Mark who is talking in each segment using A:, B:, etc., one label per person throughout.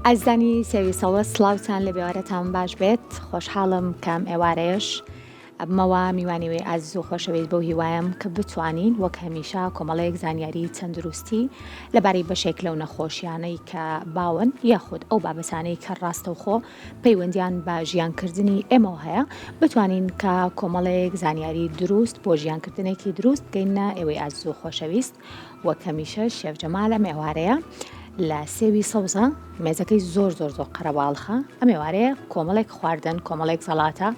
A: ئازانی سەویسەوە سڵاوتان لە بێوارەتان باش بێت خۆشحاڵم کام ئێوارەیەش ئەبمەوە میوانیوێ ئازیز و خۆشەویست بەو هیوایم کە بتوانین وەک هەمیشە کۆمەڵەیەک زانیاری تەندروستی لەبارەی بەشێک لەو نەخۆشیانەی کە باون یاخود ئەو بابەتانەی کە ڕاستەوخۆ پەیوەندیان بە ژیانکردنی ئێمەوە هەیە بتوانین کە کۆمەڵەیەک زانیاری دروست بۆ ژیانکردنێکی دروست بگەینە ئێوەی ئازیز و خۆشەویست وەک هەمیشە شێف جەمال لە ئێوارەیە لە سێوی سەوزە مێزەکەی زۆر قەرەباڵخە ئەم ئێوارەیە کۆمەڵێک خواردن کۆمەڵێک سەڵاتە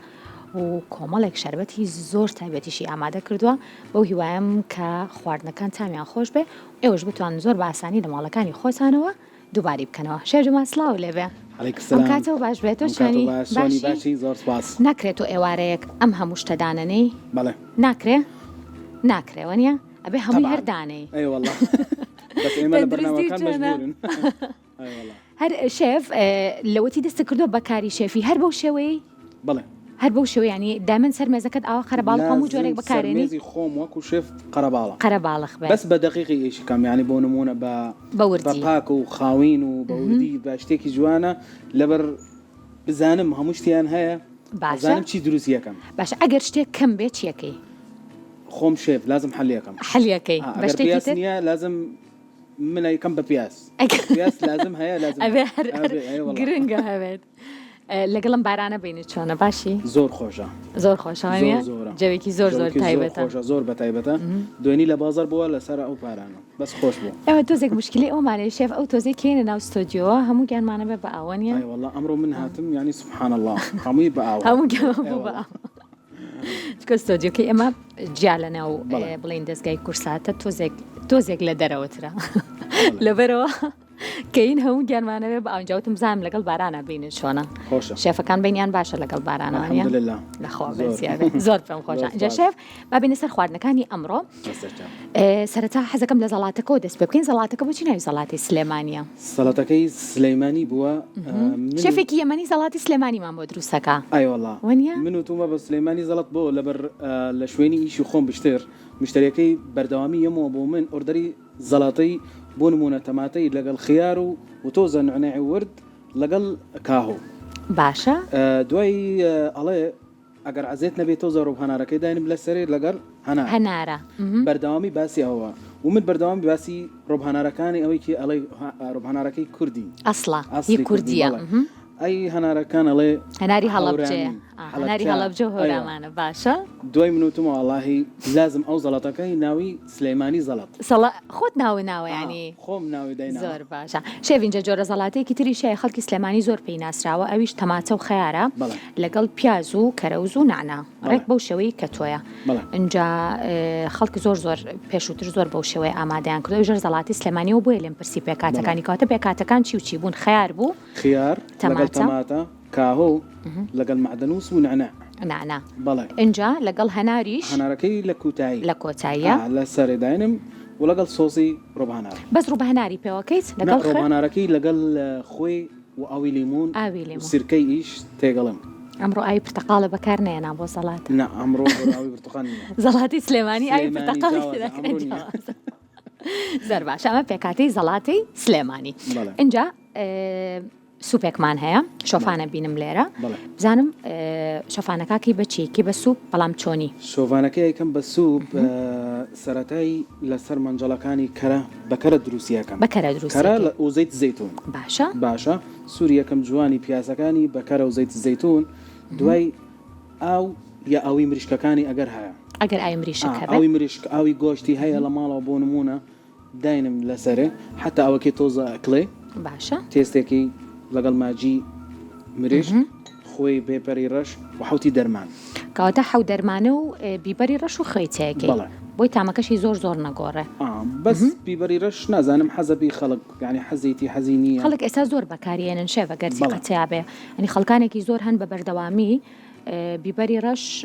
A: و کۆمەڵێک شەربەتی زۆر تایبەتیشی ئامادە کردووە بەو هیوایم کە خواردنەکان تامیان خۆش بێ ئێوەش بتوان زۆر بە ئاسانی لە ماڵەکانی خۆتانەوە دووباری بکەنەوە شێف جەمال سڵاو لێبێ ئەم کاتەوە باش بێت شوێنی
B: باشی زۆر سپاس
A: ناکرێت و ئێوارەیەک ئەم هەموو شتەدانەنەی
B: بەڵێ
A: ناکرێوە نیە ئەبێ هەمووی هەردانەی
B: ئەی وەڵڵا بەس ئێمە لە بەرنامەکان مەجبورن
A: هەر شێف لەوەتی دەستە کردووە بەکاری شێفی هەر بەو شێوەی
B: بەڵێ
A: هەر بەو شێوەیە ینی دامن سەر مێزەکەت ئاوا قەرەباڵ هەموو جۆرێک بەکارێنی
B: مێزی خۆم وەکو شێف قەرەباڵە
A: قەرەباڵخ بێت
B: بەس بە دەقیقی ئیشکەم یعنی بۆ نمونە بە پاک و خاوین و بە وردی بە شتێکی جوانە لەبەر بزانم هەموو شتیان هەیە بزانم چی دروست یەکەم
A: باشە ئەگەر شتێک کەم بێت چیەکەی
B: خۆم شێف لازم
A: حەلیەکەی
B: بە شتێکی تر نییە لازم من یکەم بە پیاس لازم هەیە لازم
A: گرنگە هەبێت لەگەڵم بارانە بینی چۆنە باشی
B: زۆر خۆشە
A: زۆر خۆشەوانە جەوێکی زۆر تایبەتە
B: زۆر بە تایبەتە دوێنی لە بازار بووە لەسەر ئەو پارانە بەس خۆش بوو
A: ئەوە تۆزێک مشکلی ئەومانەیە شێف ئەو تۆزێک کێنە ناو ستۆدیۆوە هەموو گیانمانە بێ بە ئاوەنیە
B: وەڵڵا ئەمڕۆ من هاتم یعنی سبحان الله هەمووی بە ئاوە
A: هەموو گیان بوو بە ئاوە چکە ستۆدیۆکەی ئێمە جیا لەناو بڵین دەستگای کورساتە تۆزێک لە دەرەوەترە لەبەرەوە کە این هەموو گیانمانەوێ بە ئاونجاوتم زانم لەگەڵ بارانە بینن چۆنە شێفەکان بینیان باشە لەگەڵ بارانەوەنیە لەخوا زۆر پێم خۆشە اینجا شێف با بینە سەر خواردنەکانی ئەمڕۆ سەرەتا حەزەکەم لە زەڵاتەکەەوە دەست پێ بکەین زەڵاتەکە بۆچی ناوی زەڵاتی سلێمانیە
B: سەڵاتەکەی سلەیمانی بووە
A: شێفێکی یەمەنی زەڵاتی سلێمانیمان بۆ دروستەکە
B: ئایوەڵڵا من و تومە بە سلەیمانی زەڵات بۆ لەبەر لە شوێنی ئیشی خۆم بشتر مشتریەکەی بەردەوامی یەمەوە بۆ من ئۆردەری زەڵاتەی بۆ نمونە تەماتەی لەگەڵ خیار و تۆزە نعناعی ورد لەگەڵ کاهۆ
A: باشە
B: دوای ئەڵێ ئەگەر عەزێت نەبێت تۆزە ڕۆبهەنارەکەی داینم لەسەرێ لەگەڵ هەنارە بەردەوامی باسی ئەوە و من بەردەوامی باسی ڕۆبهەنارەکانی ئەوەی کە ئەڵێ ڕۆبهەنارەکەی کوردی
A: ئەسڵا هی کوردیە
B: ئەی هەنارەکان ئەڵێ
A: هەناری هەڵەبجەیە هەناری هەڵەبجە و هەورامانە باشە
B: دوای منوتمەوە وەڵڵاهی لازم ئەو زەڵاتەکەی ناوی سلەیمانی زەڵات
A: خۆت ناوە ینی
B: خۆم ناوی دایناوە
A: زۆر باشە شێف اینجا جۆرە زەڵاتەیەکی تریشەیە خەڵکی سلێمانی زۆر پێی ناسراوە ئەویش تەماتە و خەیارە لەگەڵ پیاز و کەرەوز و نعنا ڕێک بەو شێوەی کە تۆیە اینجا خەڵکی زۆر پێشووتر زۆر بەو شێوەیە ئامادەیان کردو ژەر زەڵاتی سلێمانی و بۆیە لێم پرسی پێکاتەکانی کاتە پێکاتەکان چی بوون خەیار بوو
B: خیار تەماتە کاهۆ لەگەڵ معدەنوس و نعناع بەڵێ
A: اینجا لەگەڵ
B: هەنارەکەی لە
A: کۆتاییە
B: لە سەرێداینم و لەگەڵ سۆسی ڕۆبهەنار
A: بەس ڕۆبهەناری پێوەکەیت لەگەڵ
B: ڕۆبهەنارەکەی لەگەڵ خۆی و ئاوی لیمون سرکەی ئیش تێگەڵم
A: ئەمڕۆ ئاوی پرتەقاڵە بەکار نێنا بۆ زەڵات
B: نه ئەمڕۆ ئاوی پرتەقال
A: زەڵاتی سلێمانی ئاوی پرتەقاڵی زۆر باشە ئەمە پێکاتەی زەڵاتی سلێمانی اینجا سوپێکمان هەیە شۆفانە بینم لێرە بزانم شۆفانەکەی بەچێکی بە سوپ بەڵام چۆنی
B: شۆفانەکەی یەکەم بە سوپ سەرەتایی لەسەر مەنجەڵەکانی کەرە بەکەرە دروستیەکەم کەرە لە ئوزەیت زەیتون باشە سووری یەکەم جوانی پیاسەکانی بەکەرە و زەیت زەیتون دوای ئاو یا ئاوی مریشکەکانی ئەگەر هەیە
A: ئەگەر ئاوی مریشک
B: ئاوی مریشک ئاوی گۆشتی هەیە لە ماڵەوە بۆ نمونە داینم لەسەرێ حتا ئەوەکەی تۆزە ئەکڵێ
A: باشە
B: تێستێکی لەگەڵ ماجی مریش خۆی بێپەری ڕەش و حوتی دەرمان
A: کەواتە حەو دەرمانە و بیبەری ڕەش و خەیتەیەکەی بۆی تامەکەشی زۆر نەگۆڕێ
B: بەس بیبەری ڕەش نازانم حەزەبی خەڵک یعنی حەزیتی حەزینیە
A: خەڵک ئێستا زۆر بەکارێنن شێفە گەرزی قەتیا بێ ئەنی خەڵکانێکی زۆر هەن بە بەردەوامی بیبەری ڕەش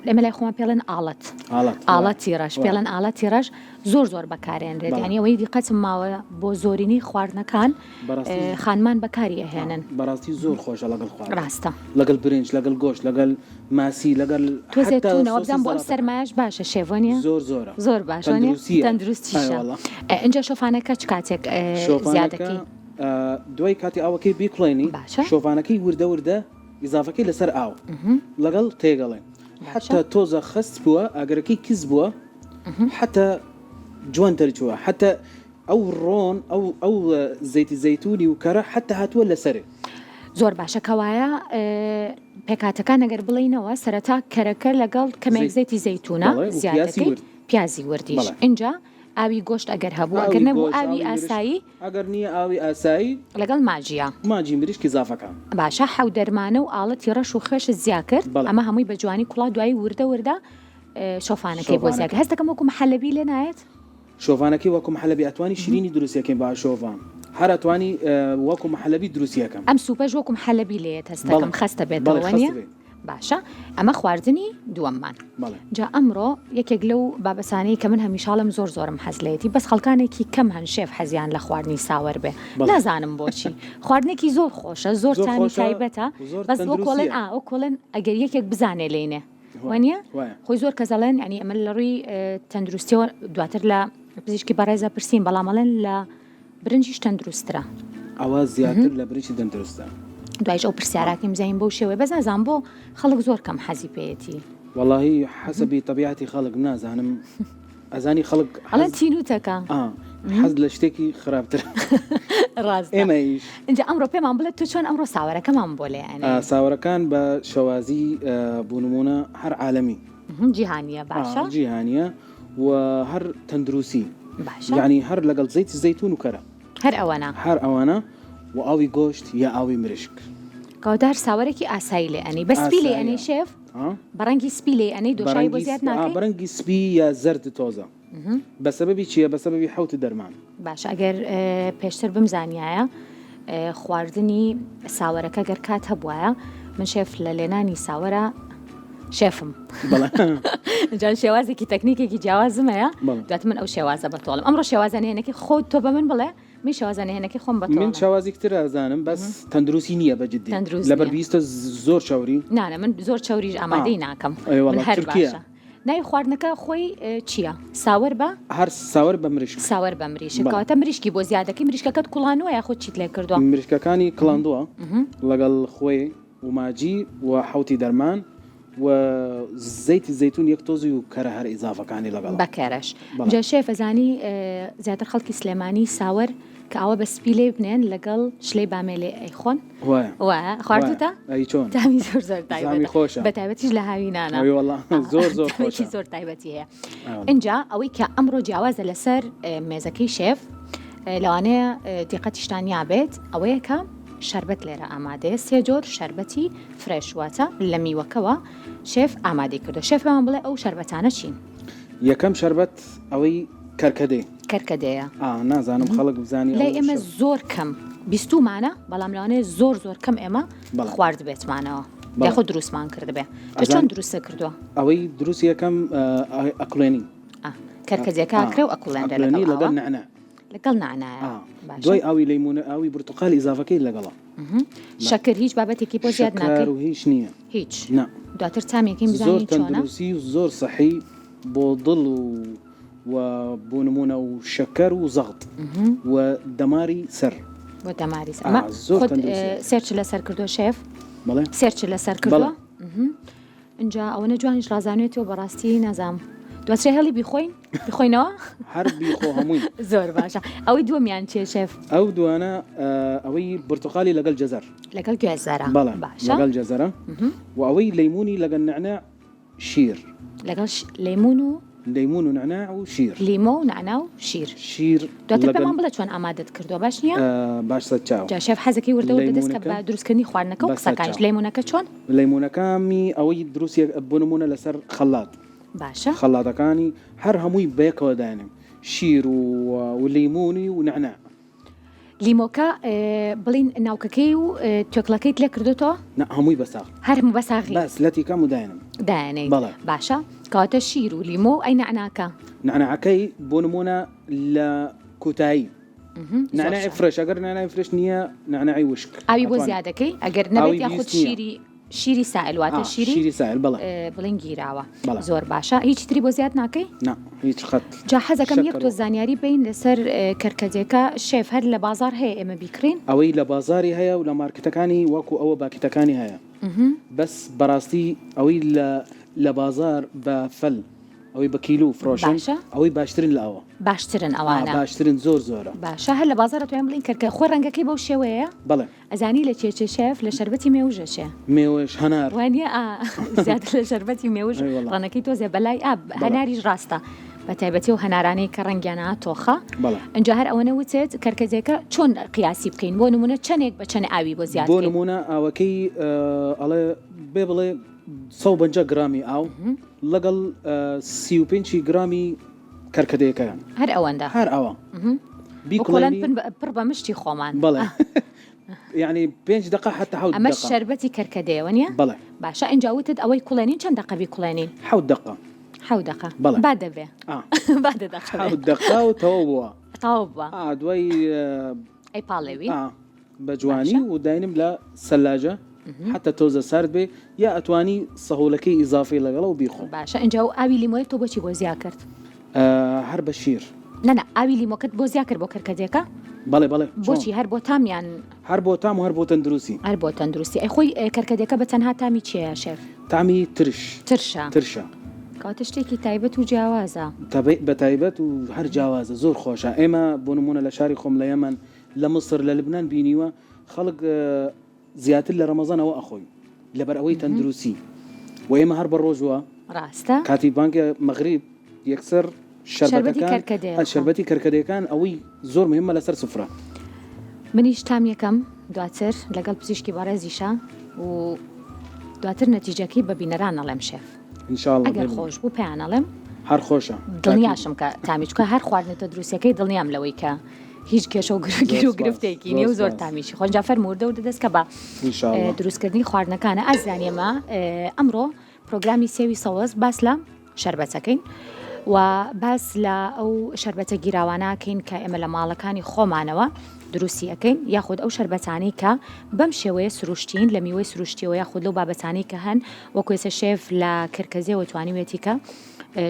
A: ئێمە لای خۆمان پێڵێن ئاڵەتی ڕەش پێڵەن ئاڵەتی ڕەش زۆر بەکارێنرێت ینی ئەوەی دیقەتم ماوە بۆ زۆرینی خواردنەکان خانمان بەکاری ئەهێنن
B: بەڕاستی زۆر خۆشە لەگەڵ خوارد
A: ڕاستە
B: لەگەڵ برنج لەگەڵ گۆشت لەگەڵ ماسی لەگەڵ
A: تۆزێتونەوە بزان بۆ ئەم سەرمایەش باشە شێڤۆنیە زۆر باشە تەندروستیشە اینجا شۆفانەکە چ کاتێک زیادەکەی
B: دوای کاتی ئاوەکەی بیکڵێنی شۆڤانەکەی وردە ئیزافەکەی لەسەر ئاو لەگەڵ تێگەڵێن حتا تۆزە خست بووە ئاگەرەکەی کز بووە حتا جوان دەرچووە حتا ئەو ڕۆن ئەو زەیتی زەیتونی و کەرە حتا هاتووە لەسەرێ
A: زۆر باشە کەوایە پێکاتەکان ئەگەر بڵینەوە سەرەتا کەرەکە لەگەڵ کەمێک زەیتی زەیتونە زیادەکەی پیازی وردیش اینجا ئاوی گۆشت ئەگەر هەبوو ئەگەر نەبوو ئاوی ئاسایی
B: ئەگەر نییە ئاوی ئاسایی
A: لەگەڵ ماجیە
B: ماجی مریشکی زافەکان
A: باشە حەو دەرمانە و ئاڵەتی ڕەش و خێش زیا کرد ئەمە هەمووی بە جوانی کوڵا دوایی وردە شۆفانەکەی بۆ زیاکە هەست دەکەم وەکو مەحەلەبی لێ نایەت
B: شۆفانەکەی وەکو مەحەلەبی ئەتوانی شیرینی دروستیەکەین با شۆڤان هەر ئەتوانی وەکو مەحەلەبی دروستیەکەم
A: ئەم سوپەش وەکو مەحەلەبی لێت هەست دەکەم خەستە بێتەوە نیە باشە ئەمە خواردنی دووەممان جا ئەمڕۆ یەکێک لەو بابەسانەی کە من هەمیشاڵم زۆرم حەزلێتی بەس خەڵکانێکی کەم هەن شێف حەزیان لە خواردنی ساوەر بێ نازانم بۆچی خواردنێکی زۆر خۆشە زۆر تانی تایبەتە بەس بۆ کۆڵێن ئەو کۆڵێن ئەگەر یەکێک بزانێ لێنێ وانە خۆی زۆر کەزەڵێن ینی ئەمە لە ڕووی تەندروستیەوە دواتر لە پزیشکی بەڕێزە پرسیین بەڵامەڵێن لە برنجیش تەندروسترە
B: ئەوە زیاتر لە برنجی تەندروستە
A: دوایش ئەو پرسیاراکەیم زین بۆ شێوەیە بەس نازان بۆ خەڵک زۆر کەم حەزی پێێتی
B: واللهی حەسەبی طبیعەتی خەڵک نازانم ئەزانی خەڵک
A: ئەڵەن تینوتەکە
B: حەز لە شتێکی خراپتر
A: ڕاست
B: ئێمەیش
A: اینجا ئەمڕۆ پێمان بڵێت تو چۆن ئەمڕۆ ساوەرەکەمان بۆ لێ
B: ساوەرەکان بە شەوازی بوونمونە هەر عالەمی
A: جیهانیە باشە
B: جیهانیە و هەر تەندروستی یعنی هەر لەگەڵ زەیتی زەیتون و کەرە هەر ئەوانە و ئاوی گۆشت یا ئاوی مریشک
A: کەواتە ساوەرێکی ئاسایی لێ ئەنی بە سپی لێ ئەنەی شێف بەڕەنگی سپی لێ ئەنەی دۆشایی بۆ زیاد ناکەی
B: بەڕەنگی سپی یا زەرد تۆزە بەسەبەبی چییە بەسەبەبی حەوت دەرمان
A: باش ئەگەر پێشتر بمزانایە خواردنی ساوەرەکە گەر کات هەبوایە من شێف لە لێنانی ساوەرە شێفم جان شێوازێکی تەکنیکێکی جیاوازمەیە دوات من ئەو شێوازە بەتۆڵم ئەمڕۆ شێوازانەیەنێکی خۆت تۆ بە من بڵێ من شێوازانەیەنێکی خۆم بەتۆڵم
B: من شێوازی کتر ئازانم بەس تەندروستی نییە بەجددی لەبەر بیستە زۆر چاوری
A: نانە من زۆر چاوریش ئامادەی ناکەم من هەر باشە ناوی خواردنەکە خۆی چییە ساوەر بە
B: هەر ساوەر بە مریشک
A: ساوەر بە مریشک کەواتە مریشکی بۆ زیادەکەی مریشکەکەت کوڵانوە یاخۆ چیت لێ کردووە
B: مریشکەکانی کڵاندووە لەگەڵ خۆی و ماجی و حەوتی دەرمان و زەیتی زەیتون یەک تۆزی و کەرە هەر ئیزافەکانی لەگەڵ
A: بەکەرەش جا شێف ئەزانی زیاتر خەڵکی سلێمانی ساوەر کە ئەوە بە سپی لێ بنێن لەگەڵ شلەی بامێلێ ئەیخۆن خواردوتە
B: چۆن
A: تامی زۆر زۆر تایبەت
B: خۆشە
A: بە تایبەتیش لە هاوینانە
B: زۆر زۆر
A: خۆشی زۆر تایبەتی هەیە اینجا ئەوەی کە ئەمڕۆ جیاوازە لەسەر مێزەکەی شێف لەوانەیە دیقەتیشتانیا بێت ئەوەیە کە شربەت لێرە ئامادەیە سێ جۆر شربەتی فرێش واتە لە میوەکەوە شێف ئامادەی کردو شێفمان بڵێ ئەو شربەتانە چین
B: یەکەم شربەت ئەوەی
A: کەرکەدەیە
B: نازانم خەڵک بزانی
A: لای ئێمە زۆر کەم بیستومانە بەڵام لەوانەیە زۆر کەم ئێمە خوارد بێتمانەوە یاخۆ دروستمان کردبێ چۆن دروستە کردووە
B: ئەوەی دروست یەکەم ئەکڵێنی
A: کەرکەدەکە ئەکرێ و ئەکوڵێنرێ
B: لەگەڵ نعنە
A: لەگەڵ نعنایە
B: دوای ئاوی لەیمونە ئاوی برتقال ئیزافەکەی لەگەڵە
A: شەکر هیچ بابەتێکی بۆ زیاد ناکەی
B: و هیچ نییە
A: هیچ دواتر تامێکی بزانین چۆنە
B: زۆر تەندروستی و زۆر سەحی بۆ دڵ و بۆ نمونە و شەکەر و زەغت و دەماری سەر
A: بۆ دەماری سەر سێرچ لەسەر کردو شێف سێرچ لەسەر کردووە اینجا ئەوەنە جوانیش ڕازانێتەوە بەڕاستی نازام دواترێ هەڵی بیخۆینەوە
B: هەر بیخۆ هەمووی
A: زۆر باشە ئەوەی دووەمیان چێ شێف
B: ئەو دوانە ئەوەی برتقالی لەگەڵ جەزەر
A: لەگەڵ گوێزەرە
B: باشە لەگەڵ جەزەرە و ئەوەی لەیمونی لەگەڵ نعناع شیر
A: لەگەڵ لەیمون
B: و نعناع و شیر
A: لیمۆ و نعنا و شیر دواتر پێمان بڵێ چۆن ئامادەت کردووە باش نییە
B: باشە چاو
A: جا شێف حەزەکەی وردەوە دەست کە بە دروستکردنی خواردنەکە و قسەکانش لەیمونەکە چۆن
B: لەیمونەکەمی ئەوەی دروستی بنمونە لەسەر خەڵات
A: باشە
B: خەڵاتەکانی هەر هەمووی بەیەکەوە داێنم شیر و لیمونی و نعناع
A: لیمۆکە بڵین ناوکەکەی و تۆکڵەکەیت لێ کردوتەوە
B: هەمووی بەساغ
A: هەرموو بەساغی
B: بەس لەتی کەم و
A: دایێنەی باشە کەواتە شیر و لیمۆ ئەی نعناکە
B: نعناعەکەی بۆ نمونە لە کوتایی نعناعی فرێش ئەگەر نعناعی فرێش نییە نعناعی وشک
A: ئاوی بۆ زیادەکەی ئەگەر نەبێت یاخود شیری شیری سائل واتە
B: شیری سائل
A: بڵین گیراوە زۆر باشە هیچ تری بۆ زیاد ناکەی؟
B: نا هیچ خەت
A: جا حەزەکەم یەک تۆ زانیاری بین لەسەر کەرکەجێکە شێف هەر لە بازار هەیە ئێمە بیکڕین
B: ئەوەی لە بازاری هەیە و لە مارکتەکانی وەکو ئەوە باکتەکانی هەیە بەس بەڕاستی ئەوەی لە بازار بە فەل ئەوەی بە کیلو فرۆشن ئەوەی باشترین لە ئەوە
A: باشترن ئەوانە
B: باشترین زۆرە
A: باشە هەر لە بازارە توێن بڵین کەرکە خۆ ڕەنگەکەی بەو شێوەیە
B: بەڵێ
A: ئەزانی لە چێچێ شێف لە شەربەتی مێوژەشێ
B: مێوەش هەنار
A: وانە زیاتر لە شەربەتی مێوژ ڕەنەکەی تۆزێ بەلای هەناریش ڕاستە بە تایبەتی و هەنارانەی کە ڕەنگیانە تۆخە ئەنجا هەر ئەوەنە وچێت کەرکەجێکە چۆن قیاسی بکەین بۆ نمونە چەندێک بە چەند ئاوی بۆ زیاد
B: بۆ نمونە ئاوەکەی ئەڵێ بێ بڵێ 150 گرامی ئاو لەگەڵ 35 گرامی کەرکەدەیەکەیان
A: هەر ئەوەندە
B: هەر ئەوە
A: بیکۆڵەن پڕ بە مشتی خۆمان
B: بەڵێ يعني 5 دقائق حتى 7 دقائق
A: أما الشربتي كركديه ونيا
B: بلى
A: باشا إن جاوتت أوي كلانين كم دقة بكلانين
B: 7 دقائق
A: 7 دقة
B: بلى
A: بعد به بعد دقة
B: 7 دقائق
A: وتوبوا
B: دوي
A: أي بالوي
B: بجواني وداينم لا ثلاجة حتى توزع سرد به يا أتواني سهولكي إضافي لغلو بيخو
A: باشا إن جاو أبي لي موي تو بشي بوزيا كرت
B: هر بشير
A: لا أبي لي موكت بوزيا كر بوكر كديكا
B: بله
A: بۆچی هەر بۆ تام یان
B: هەر بۆ تام و هەر بۆ تەندروستی
A: هەر بۆ تەندروستی ئەی خۆی کەرکەدەکە بە تەنها تامی چیە شێف
B: تامی ترشە
A: کاتە شتێکی تایبەت و جیاوازە
B: بە تایبەت و هەر جیاوازە زۆر خۆشە ئێمە بۆ نمونە لە شاری خۆم لە یەمەن لە مصر لە لبنان بینیوە خەڵک زیاتر لە ڕەمەزانەوە ئەخۆی لەبەر ئەوەی تەندروستی و ئێمە هەر بە ڕۆژوە
A: ڕاستە
B: کاتی بانکە مەغریب یەکسەر شربەتی کەرکەدەکان ئەوەی زۆر مهمە لەسەر سفرە
A: منیش تام یەکەم دواتر لەگەڵ پزیشکی بەڕێزیشە و دواتر نەتیجەکەی بە بینەران ئەڵێم شێف
B: ئینشاءڵڵا
A: ئەگەر خۆش بوو پێیان ئەڵێم
B: هەر خۆشە
A: دڵنیاشم کە تامی چکە هەر خواردنەوە دروستەکەی دڵنیام لەوەی کە هیچ کێشە و گیر و گرفتێکی نیە و زۆر تامیشی خۆنجا فەرمووردە و دەدەست کە بە دروستکردنی خواردنەکانە ئەزانێمە ئەمڕۆ پرۆگرامی سێوی سەوەز باس لە شەربەتەکەین و باس لە ئەو شەربەتە گیراوانەکەین کە ئێمە لە ماڵەکانی خۆمانەوە دروستی ئەەکەین یاخود ئەو شەربەتانی کە بەم شێوەیە سروشتین لە میوەی سروشتیەوە یاخود لەو بابەتانی کە هەن وەکوێسە شێف لە کەرکەزیەوە توانیوێتی کە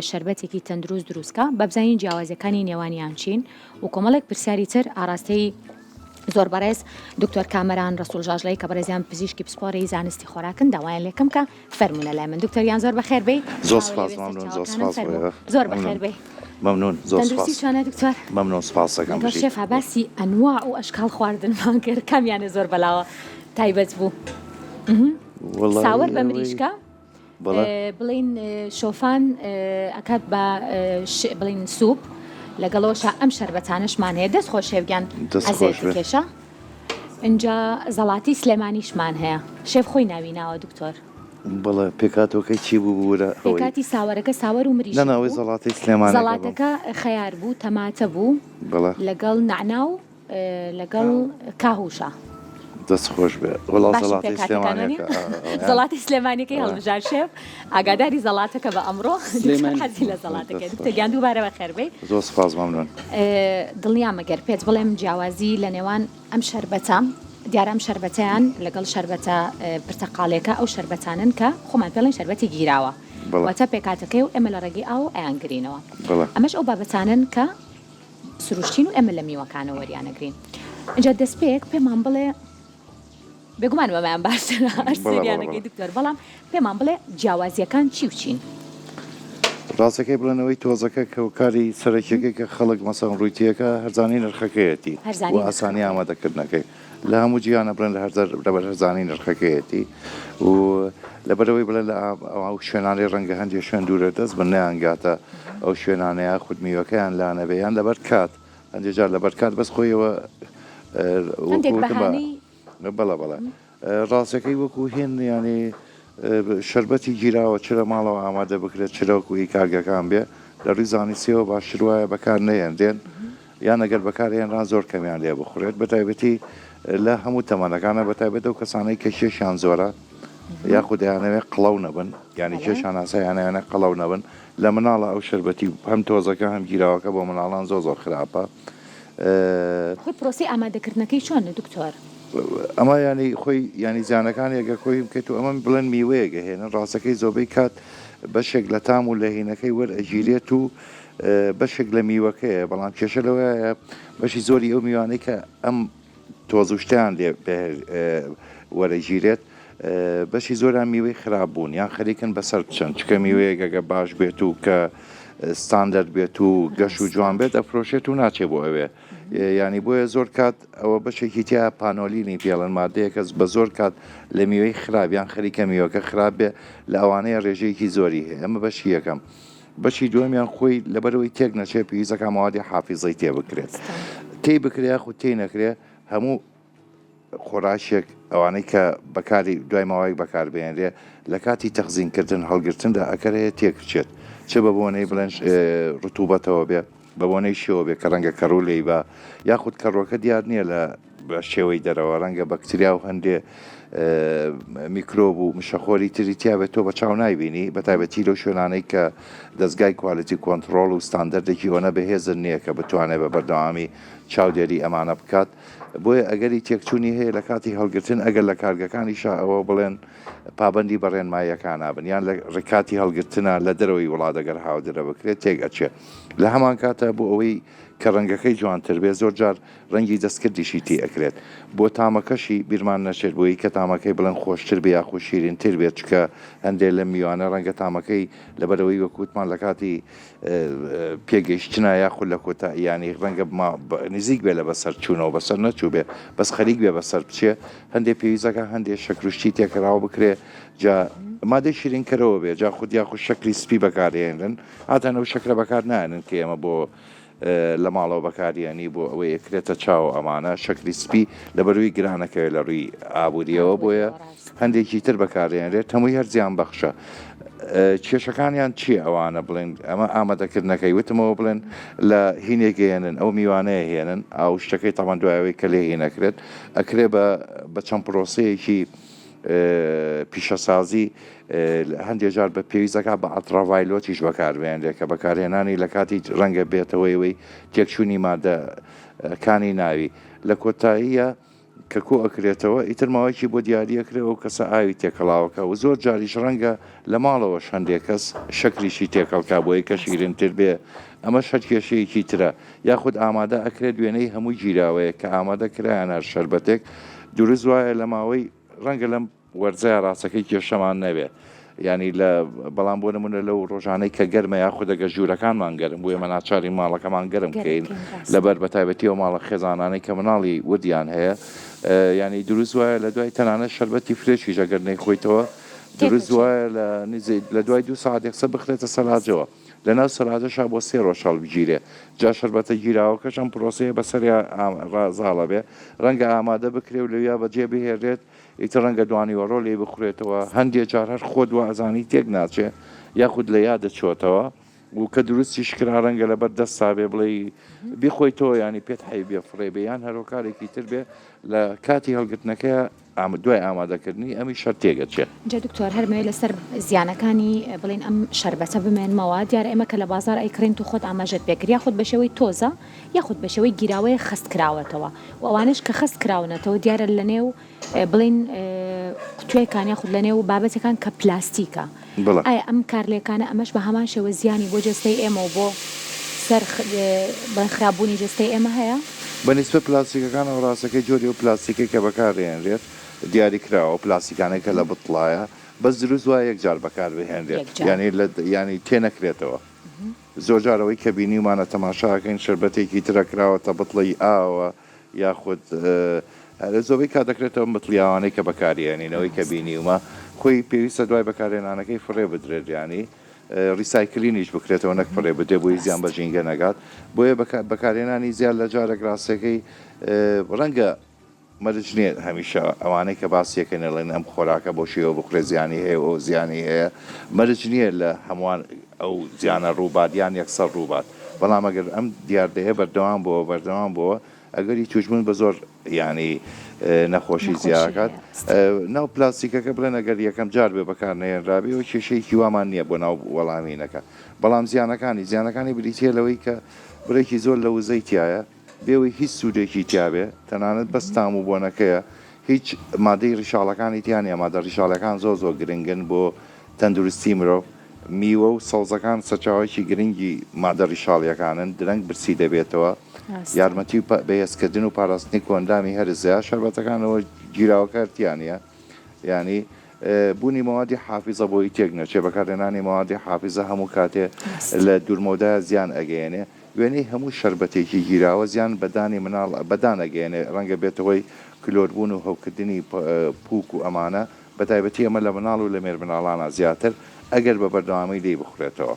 A: شەربەتێکی تەندروست دروستکە بە بزانین جیاوازەکانی نێوانیان چین و کۆمەڵێک پرسیاری تر ئاراستەی زۆر بەڕێز دکتۆر کامەران ڕسوول ژاژلەی کە بەڕێزیان پزیشکی پسپۆرەی زانستی خۆراکن داوایان لێکم کە فەرمونە لای من دکتۆریان زۆر بەخێر بێ
C: زۆر سپاس مەمنون
A: زۆر بەخێر بێ
C: ممنون زۆر
A: سپاس چۆنە دکتۆر
C: ممنون سپاسەکەم
A: لەگەڵ شێف باسی ئەنواع و ئەشکال خواردنمان کرد کامیانە زۆر بەلاوە تایبەت بوو ساوەر بە مریشکە بڵین شۆفان ئەکات بە بڵین سوپ لەگەڵەوەشە ئەم شەربەتانشمان هەیە دەست خۆش شێفگیان ئەزێتکێشە اینجا زەڵاتی سلێمانیشمان هەیە شێف خۆی ناویناوە دکتۆر
C: بەڵێ پێکاتۆکەی چی بوو بوورە
A: پێکاتی ساوەرەکە ساوەر و مریش
C: نەناوی زەڵاتی سلێمانەکە
A: زەڵاتەکە خەیار بوو تەماتە بوو لەگەڵ نعنا و لەگەڵ کاهوشە
C: دەست خۆش بێ وەڵا زەڵاتی سلێمانەکە
A: زەڵاتی سلێمانەکەی هەڵبژار شێف ئاگاداری زەڵاتەکە بە ئەمڕۆ حەزی لە زەڵاتەکە دکتۆریان دووبارە بەخێر بێ
C: زۆر سپاس مەمنون
A: دڵنیامە گەر پێت بڵێم جیاوازی لە نێوان ئەم شەربەتە دیارە ئەم شەربەتەیان لەگەڵ شەربەتە پرتەقالێکە ئەو شەربەتانن کە خۆمان پێڵێن شەربەتی گیراوە واتە پێکاتەکەی و ئێمە لە ڕێگەی ئاو ئەیانگرینەوە ئەمەش ئەو بابەتانن کە سروشتین و ئێمە لە میوەکانە وەریانەگرین اینجا دەستپێک پێمان بڵێ بێگومان بەمایان باشترە ئەرسیانەکەی دکتۆر بەڵام پێمان بڵێ جیاوازیەکان چی و چین
C: ڕاستەکەی بڵێنەوەی تۆزەکە کە و کاری سەرەکیەکەی کە خەڵک مەسەڵ ڕوویتیەکە هەرزانی نرخەکەیەتی و ئاسانی ئامادەکردنەکەی لە هەموو جیانە بڵێن لەبەر هەرزانی نرخەکەیەتی و لەبەرەوەی بڵێن لە ئەو شوێنانی ڕەنگە هەندێک شوێن دوورە دەست بن نەیانگاتە ئەو شوێنانەیە خودمیوەکەیان لانەبێیان لەبەر کات هەندێک جار لەبەر کات بەس خۆیەوە بەڵە ڕاستەکەی وەکو هێن ینی شەربەتی گیراوە چرە ماڵەوە ئامادە بکرێت چرەوەکوی کارگەکان بێ لە ڕووی زانستیەوە باشتر وایە بەکار نەهێندێن یان ئەگەر بەکارهێنران زۆر کەمیان لێ بخورێت بەتایبەتی لە هەموو تەمەنەکانە بەتایبەت ئەو کەسانەی کە کێشیان زۆرە یاخود دەیانەوێت قڵەو نەبن ینی کێشان ئاسایانیانە قەڵەو نەبن لە مناڵە ئەو شەربەتی هەم تۆزەکە هەم گیراوەکە بۆ مناڵان زۆر خراپە
A: خۆی پرۆسی ئامادەکردنەکەی چۆنە دکتۆر
C: ئەمە ینی خۆی ینی زیانەکان ێگە خۆی بکەیت و ئەمە بڵێن میوەیەگە هێنە ڕاستەکەی زۆبەی کات بەشێک لە تام و لە هینەکەی وەرئەگیرێت و بەشێک لە میوەکەیە بەڵام کێشە لەوەیە بەشی زۆری ئەو میوانەی کە ئەم تۆزوشتیان لێ وەرەگیرێت بەشی زۆران میوەی خراپ بوون یان خەریکن بەسەر بچەند چکە میوەیەگەگە باش بێت و کە ستاندەرد بێت و گەش و جوان بێت ئەفرۆشێت و ناچێ بۆ ئەوێ ینی بۆیە زۆر کات ئەوە بەشێکی تیا پانۆلینی پێڵەن مادەیە کەس بە زۆر کات لە میوەی خراپیان خەریکە میوەکە خراپ بێ لە ئەوانەیە ڕێژەیەکی زۆری هەیە ئەمە بەشی یەکەم بەشی دووەمیان خۆی لەبەرەوەی تێک نەچێت پێویستەکە ماوادی حافیزەی تێ بکرێت تێی بکرێ خو تێی نەکرێ هەموو خۆراشێک ئەوانەی کە بەکاری دوای ماوەیەک بەکاربێنرێ لە کاتی تەخزینکردن هەڵگرتندا ئەکەرەیە تێکچێت چ بە بۆنەی بڵێن ڕتوبەتەوە بێ بە بۆنەی شێوە بێ کە ڕەنگە کەڕوو لێی بە یاخود کەڕۆکە دیار نییە لە شێوەی دەرەوە ڕەنگە بەکتریا و هەندێ میکرۆب و مشەخۆری تریتیا بێت تۆ بە چاو نایبینی بەتایبەتی لەو شوێنانەی کە دەستگای کوالیتی کۆنتترۆل و ستاندەردێکی ئەوە بەهێزن نییە کە بتوانێت بە بەردەوامی چاودێری ئەمانە بکات بۆیە ئەگەری تێکچوونی هەیە لە کاتی هەڵگرتن ئەگەر لە کارگەکانیشا ئەوە بڵێن پابندی بەڕێنماییەکان نابن یان لە ڕێکاتی هەڵگرتنە لە دەرەوەی وڵاتەگەر هاودرە بکرێت تێک ئەچێ لە هەمان کاتە بۆ ئەوەی کە ڕەنگەکەی جوانتر بێ زۆر جار ڕەنگی دەستکردیشی تی ئەکرێت بۆ تامەکەشی بیرمان نەچێت بۆی کە تامەکەی بڵێن خۆشتر بێ یاخۆ شیرینتر بێت چکە هەندێک لە میوانە ڕەنگە تامەکەی لەبەرەوەی وەکوتمان لە کاتی پێگەیشتنە یاخود لە کۆتا ینی ڕەنگە نزیک بێ لە بەسەر چوونەوە بەسەر نەچوو بێ بەس خەریک بێ بەسەر بچێ هەندێک پێویستەکە هەندێک شەکروشتی تێکەراوە بکرێ جا مادەی شیرینکەرەوە بێ جا خود یاخود شەکری سپی بەکارێنن هاتەنە و شەکرە بەکار نانن کە ئێمە بۆ لە ماڵەوە بەکاریانی بۆ ئەوەی یەکرێتە چاو ئەمانە شەکری سپی لەبەروی گرانەکە لە ڕووی ئابوووریەوە بۆیە هەندێکی تر بەکارێنرێت هەمووی هەر زیان بەخشە کێشەکانیان چی ئەوانە بڵێن ئەمە ئامادەکردنەکەی وتمەوە بڵێن لە هینێکگەێنن ئەو میوانەیە هێنن ئاو شتەکەی تاوان دوایەوەی کە لێ هینەکرێت ئەکرێ بە چەند پرۆسەیەکی پیشەسازی هەندێک جار بە پێویستەکە بە ئەتراڤایلۆتیش بەکاربێنرێت کە بەکارهێنانی لە کاتی ڕەنگە بێتەوەیەوەی تێکچوونی مادەکانی ناوی لە کۆتاییە کە کۆ ئەکرێتەوە ئیترماوەیەکی بۆ دیاریەکرێەوە کەسە ئاوی تێکەڵاوەکە و زۆر جاریش ڕەنگە لە ماڵەوە هەندێک کەس شەکریشی تێکەڵکا بۆی کە شیرینتر بێ ئەمە شەر کێشەیەکی ترە یاخود ئامادە ئەکرێت دوێنەی هەمووی گیراوەیە کە ئامادە کرایەنە شەربەتێک دروست وایە لە ماوەی ڕەنگە لەم وەرزای ڕاستەکەی کێشەمان نەبێ ینی لە بەڵام بۆ نمونە لەو ڕۆژانەی کە گەرمە یاخودەگە ژوورەکانمان گەرم بۆیە مە ناچاری ماڵەکەمان گەرم بکەین لەبەر بەتایبەتی و ماڵە خێزانانەی کە مناڵی وردیان هەیە ینی دروست وایە لە دوای تەنانە شەربەتی فرێشی ژەگەر نەیخۆیتەوە دروست وایە لە دوای 2 ساعت یەکسە بخرێتە سەلاجەوە لەناو سەلاجەشا بۆ 3 ڕۆژ هەڵبگیرێ جا شەربەتە گیراوەکەش ئەم پرۆسەیە بەسەریا ڕازاڵە بێ ڕەنگە ئامادە بکرێ و لەویا بەجێ بهێرێت ئیتر ڕەنگە دوانیوەڕۆ لێ بخورێتەوە هەندێک جار هەر خۆت وە ئەزانی تێک ناچێ یاخود لە یاد دەچۆتەوە و کە دروستی شکرا ڕەنگە لەبەر دەستا بێ بڵێ بیخۆی تۆ ینی پێت حی بێ فڕێ بێ یان هەرۆکارێکی تر بێ لە کاتی هەڵگرتنەکە دوای ئامادەکردنی ئەمی شەر تێگەچێت
A: جا دکتۆر هەرمەوێت لەسەر زیانەکانی بڵێن ئەم شەربەتە بمێنمەوە دیارە ئێمە کە لە بازار ئەیکڕین و خۆت ئاماژەت پێکرد یاخود بەشەوەی تۆزە یاخود بەشەوەی گیراوەیە خست کراوەتەوە و ئەوانش کە خست کراونەتەوە دیارە لە نێو بڵین قوتوێکان یاخود لە نێو بابەتەکان کە پلاستیکە ئایا ئەم کارلێکانە ئەمەش بە هەمان شێوە زیانی بۆ جەستەی ئێمە و بۆ سەر خراببوونی جەستەی ئێمە هەیە
C: بەنسبە پلاستیکەکانەوە ڕاستەکەی جۆری و پلاستیکی کە بەکارهێنرێت دیاری کراوە پلاستیکانێکە لە بتڵایە بەس دروست وایە یەکجار بەکاربهێنرێت ینی تێنەکرێتەوە زۆر جارەوەی کە بینیمانە تەماشاکەین شەربەتێکی ترەکراوەتە بتڵی ئاوە یاخود زۆبەی کا دەکرێتەوە متلیاوانەی کە بەکارێنینەوەی کە بینیومە خۆی پێویستە دوای بەکارێنانەکەی فڕێ بدرێت ینی ریسایکلینیش بکرێتەوە نەک فڕێ بدێ بۆی زیان بەژینگە نەگات بۆیە بەکارێنانی زیاد لە جارێک ڕاستەکەی ڕەنگە مەرج نییە هەمیشە ئەوانەی کە باسیەکەن لەن ئەم خۆراکە بۆ شێوە بخورێ زیانی هەیە و زیانی هەیە مەرج نییە لە هەمووان ئەو زیانە ڕووبادیان یەکسەر ڕووبات بەڵام ئەگەر ئەم دیاردەیە بەردەوام بۆەوە ئەگەری توشبوون بە زۆر ینی نەخۆشی زیاکات ناو پلاستیکەکە بڵێن ئەگەر یەکەم جار بێ بەکارنەهێنرابێ و کێشەیەکی وامان نییە بۆ ناو وەڵامینەکە بەڵام زیانەکانی بریتە لەوەی کە بڕێکی زۆر لە وزەی تایە بێەوەی هیچ سوودێکی تیاابێ تەنانەت بەستام و بۆنەکەیە هیچ مادەی ڕیشاڵەکانی تیانە مادە ڕیشاڵەکان زۆر گرنگن بۆ تەندروستی مرۆڤ میوە و سەوزەکان سەرچاوێکی گرنگی مادە ڕیشاڵیەکانن درەنگ برسی دەبێتەوە یارمەتی و بەهێزکردن و پاراستنی کۆندامی هەرزە شەربەتەکانەوە گیراوەکارتیانە ینی بوونی مەوادی حافیزە بۆی تێک نەچێ بەکارهێنانی مەوادی حافیزە هەموو کاتێ لە دوورمەوەدا زیان ئەگەیەنێ وێنەی هەموو شەربەتێکی گیراوە زیان بەدانی مناڵ بەدانەگەێنێ ڕەنگە بێتەوەی کلۆربوون و هەوکردنی پووک و ئەمانە بەتایبەتی ئەمە لە مناڵ و لە مێر مناڵانە زیاتر ئەگەر بە بەردەوامی لێ بخورێتەوە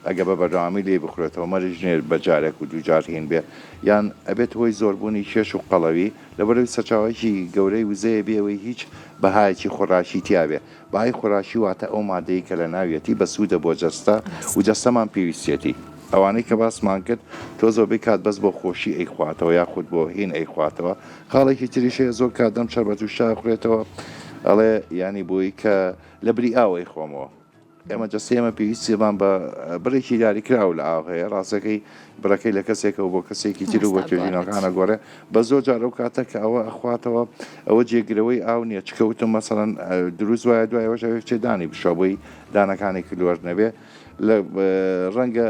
C: ئەگە بە بەردەوامی لێ بخورێتەوە مەرجنێر بەجارێک و دووجار هین بێ یان ئەبێت هۆی زۆربوونی کێش و قەڵەوی لەبەرەوەی سەرچاوێکی گەورەی وزەیە بێەوەی هیچ بەهایەکی خۆراشی تیاابێ بەهای خۆراشی واتە ئەو مادەی کە لە ناویەتی بە سوودە بۆ جەستە و جەستەمان پێویستێتی ئەوانەی کە باسمان کرد تۆ زۆربەی کات بەس بۆ خۆشی ئەیخواتەوە یاخود بۆ هین ئەیخواتەوە خاڵێکی تریشەیە زۆر کاتدەم شەربەت و شا خوێتەوە ئەڵێ ینی بۆی کە لە بری ئاوەی خۆمەوە ئێمە جەستێمە پێویستیمان بە بڕێکی یاری کراو لە ئاو هەیە ڕاستەکەی بڕەکەی لە کەسێکەوە بۆ کەسێکی تر و بە توێژینەکانە گۆڕێ بە زۆر جار ئەو کاتە کە ئەوە ئەخواتەوە ئەوە جێگرەوەی ئاو نییە چکەوتم مەسەڵەن دروست وایە دوایەوە شەوێک دانی بشەبووی دانەکانی کلوەر نەبێ لە ڕەنگە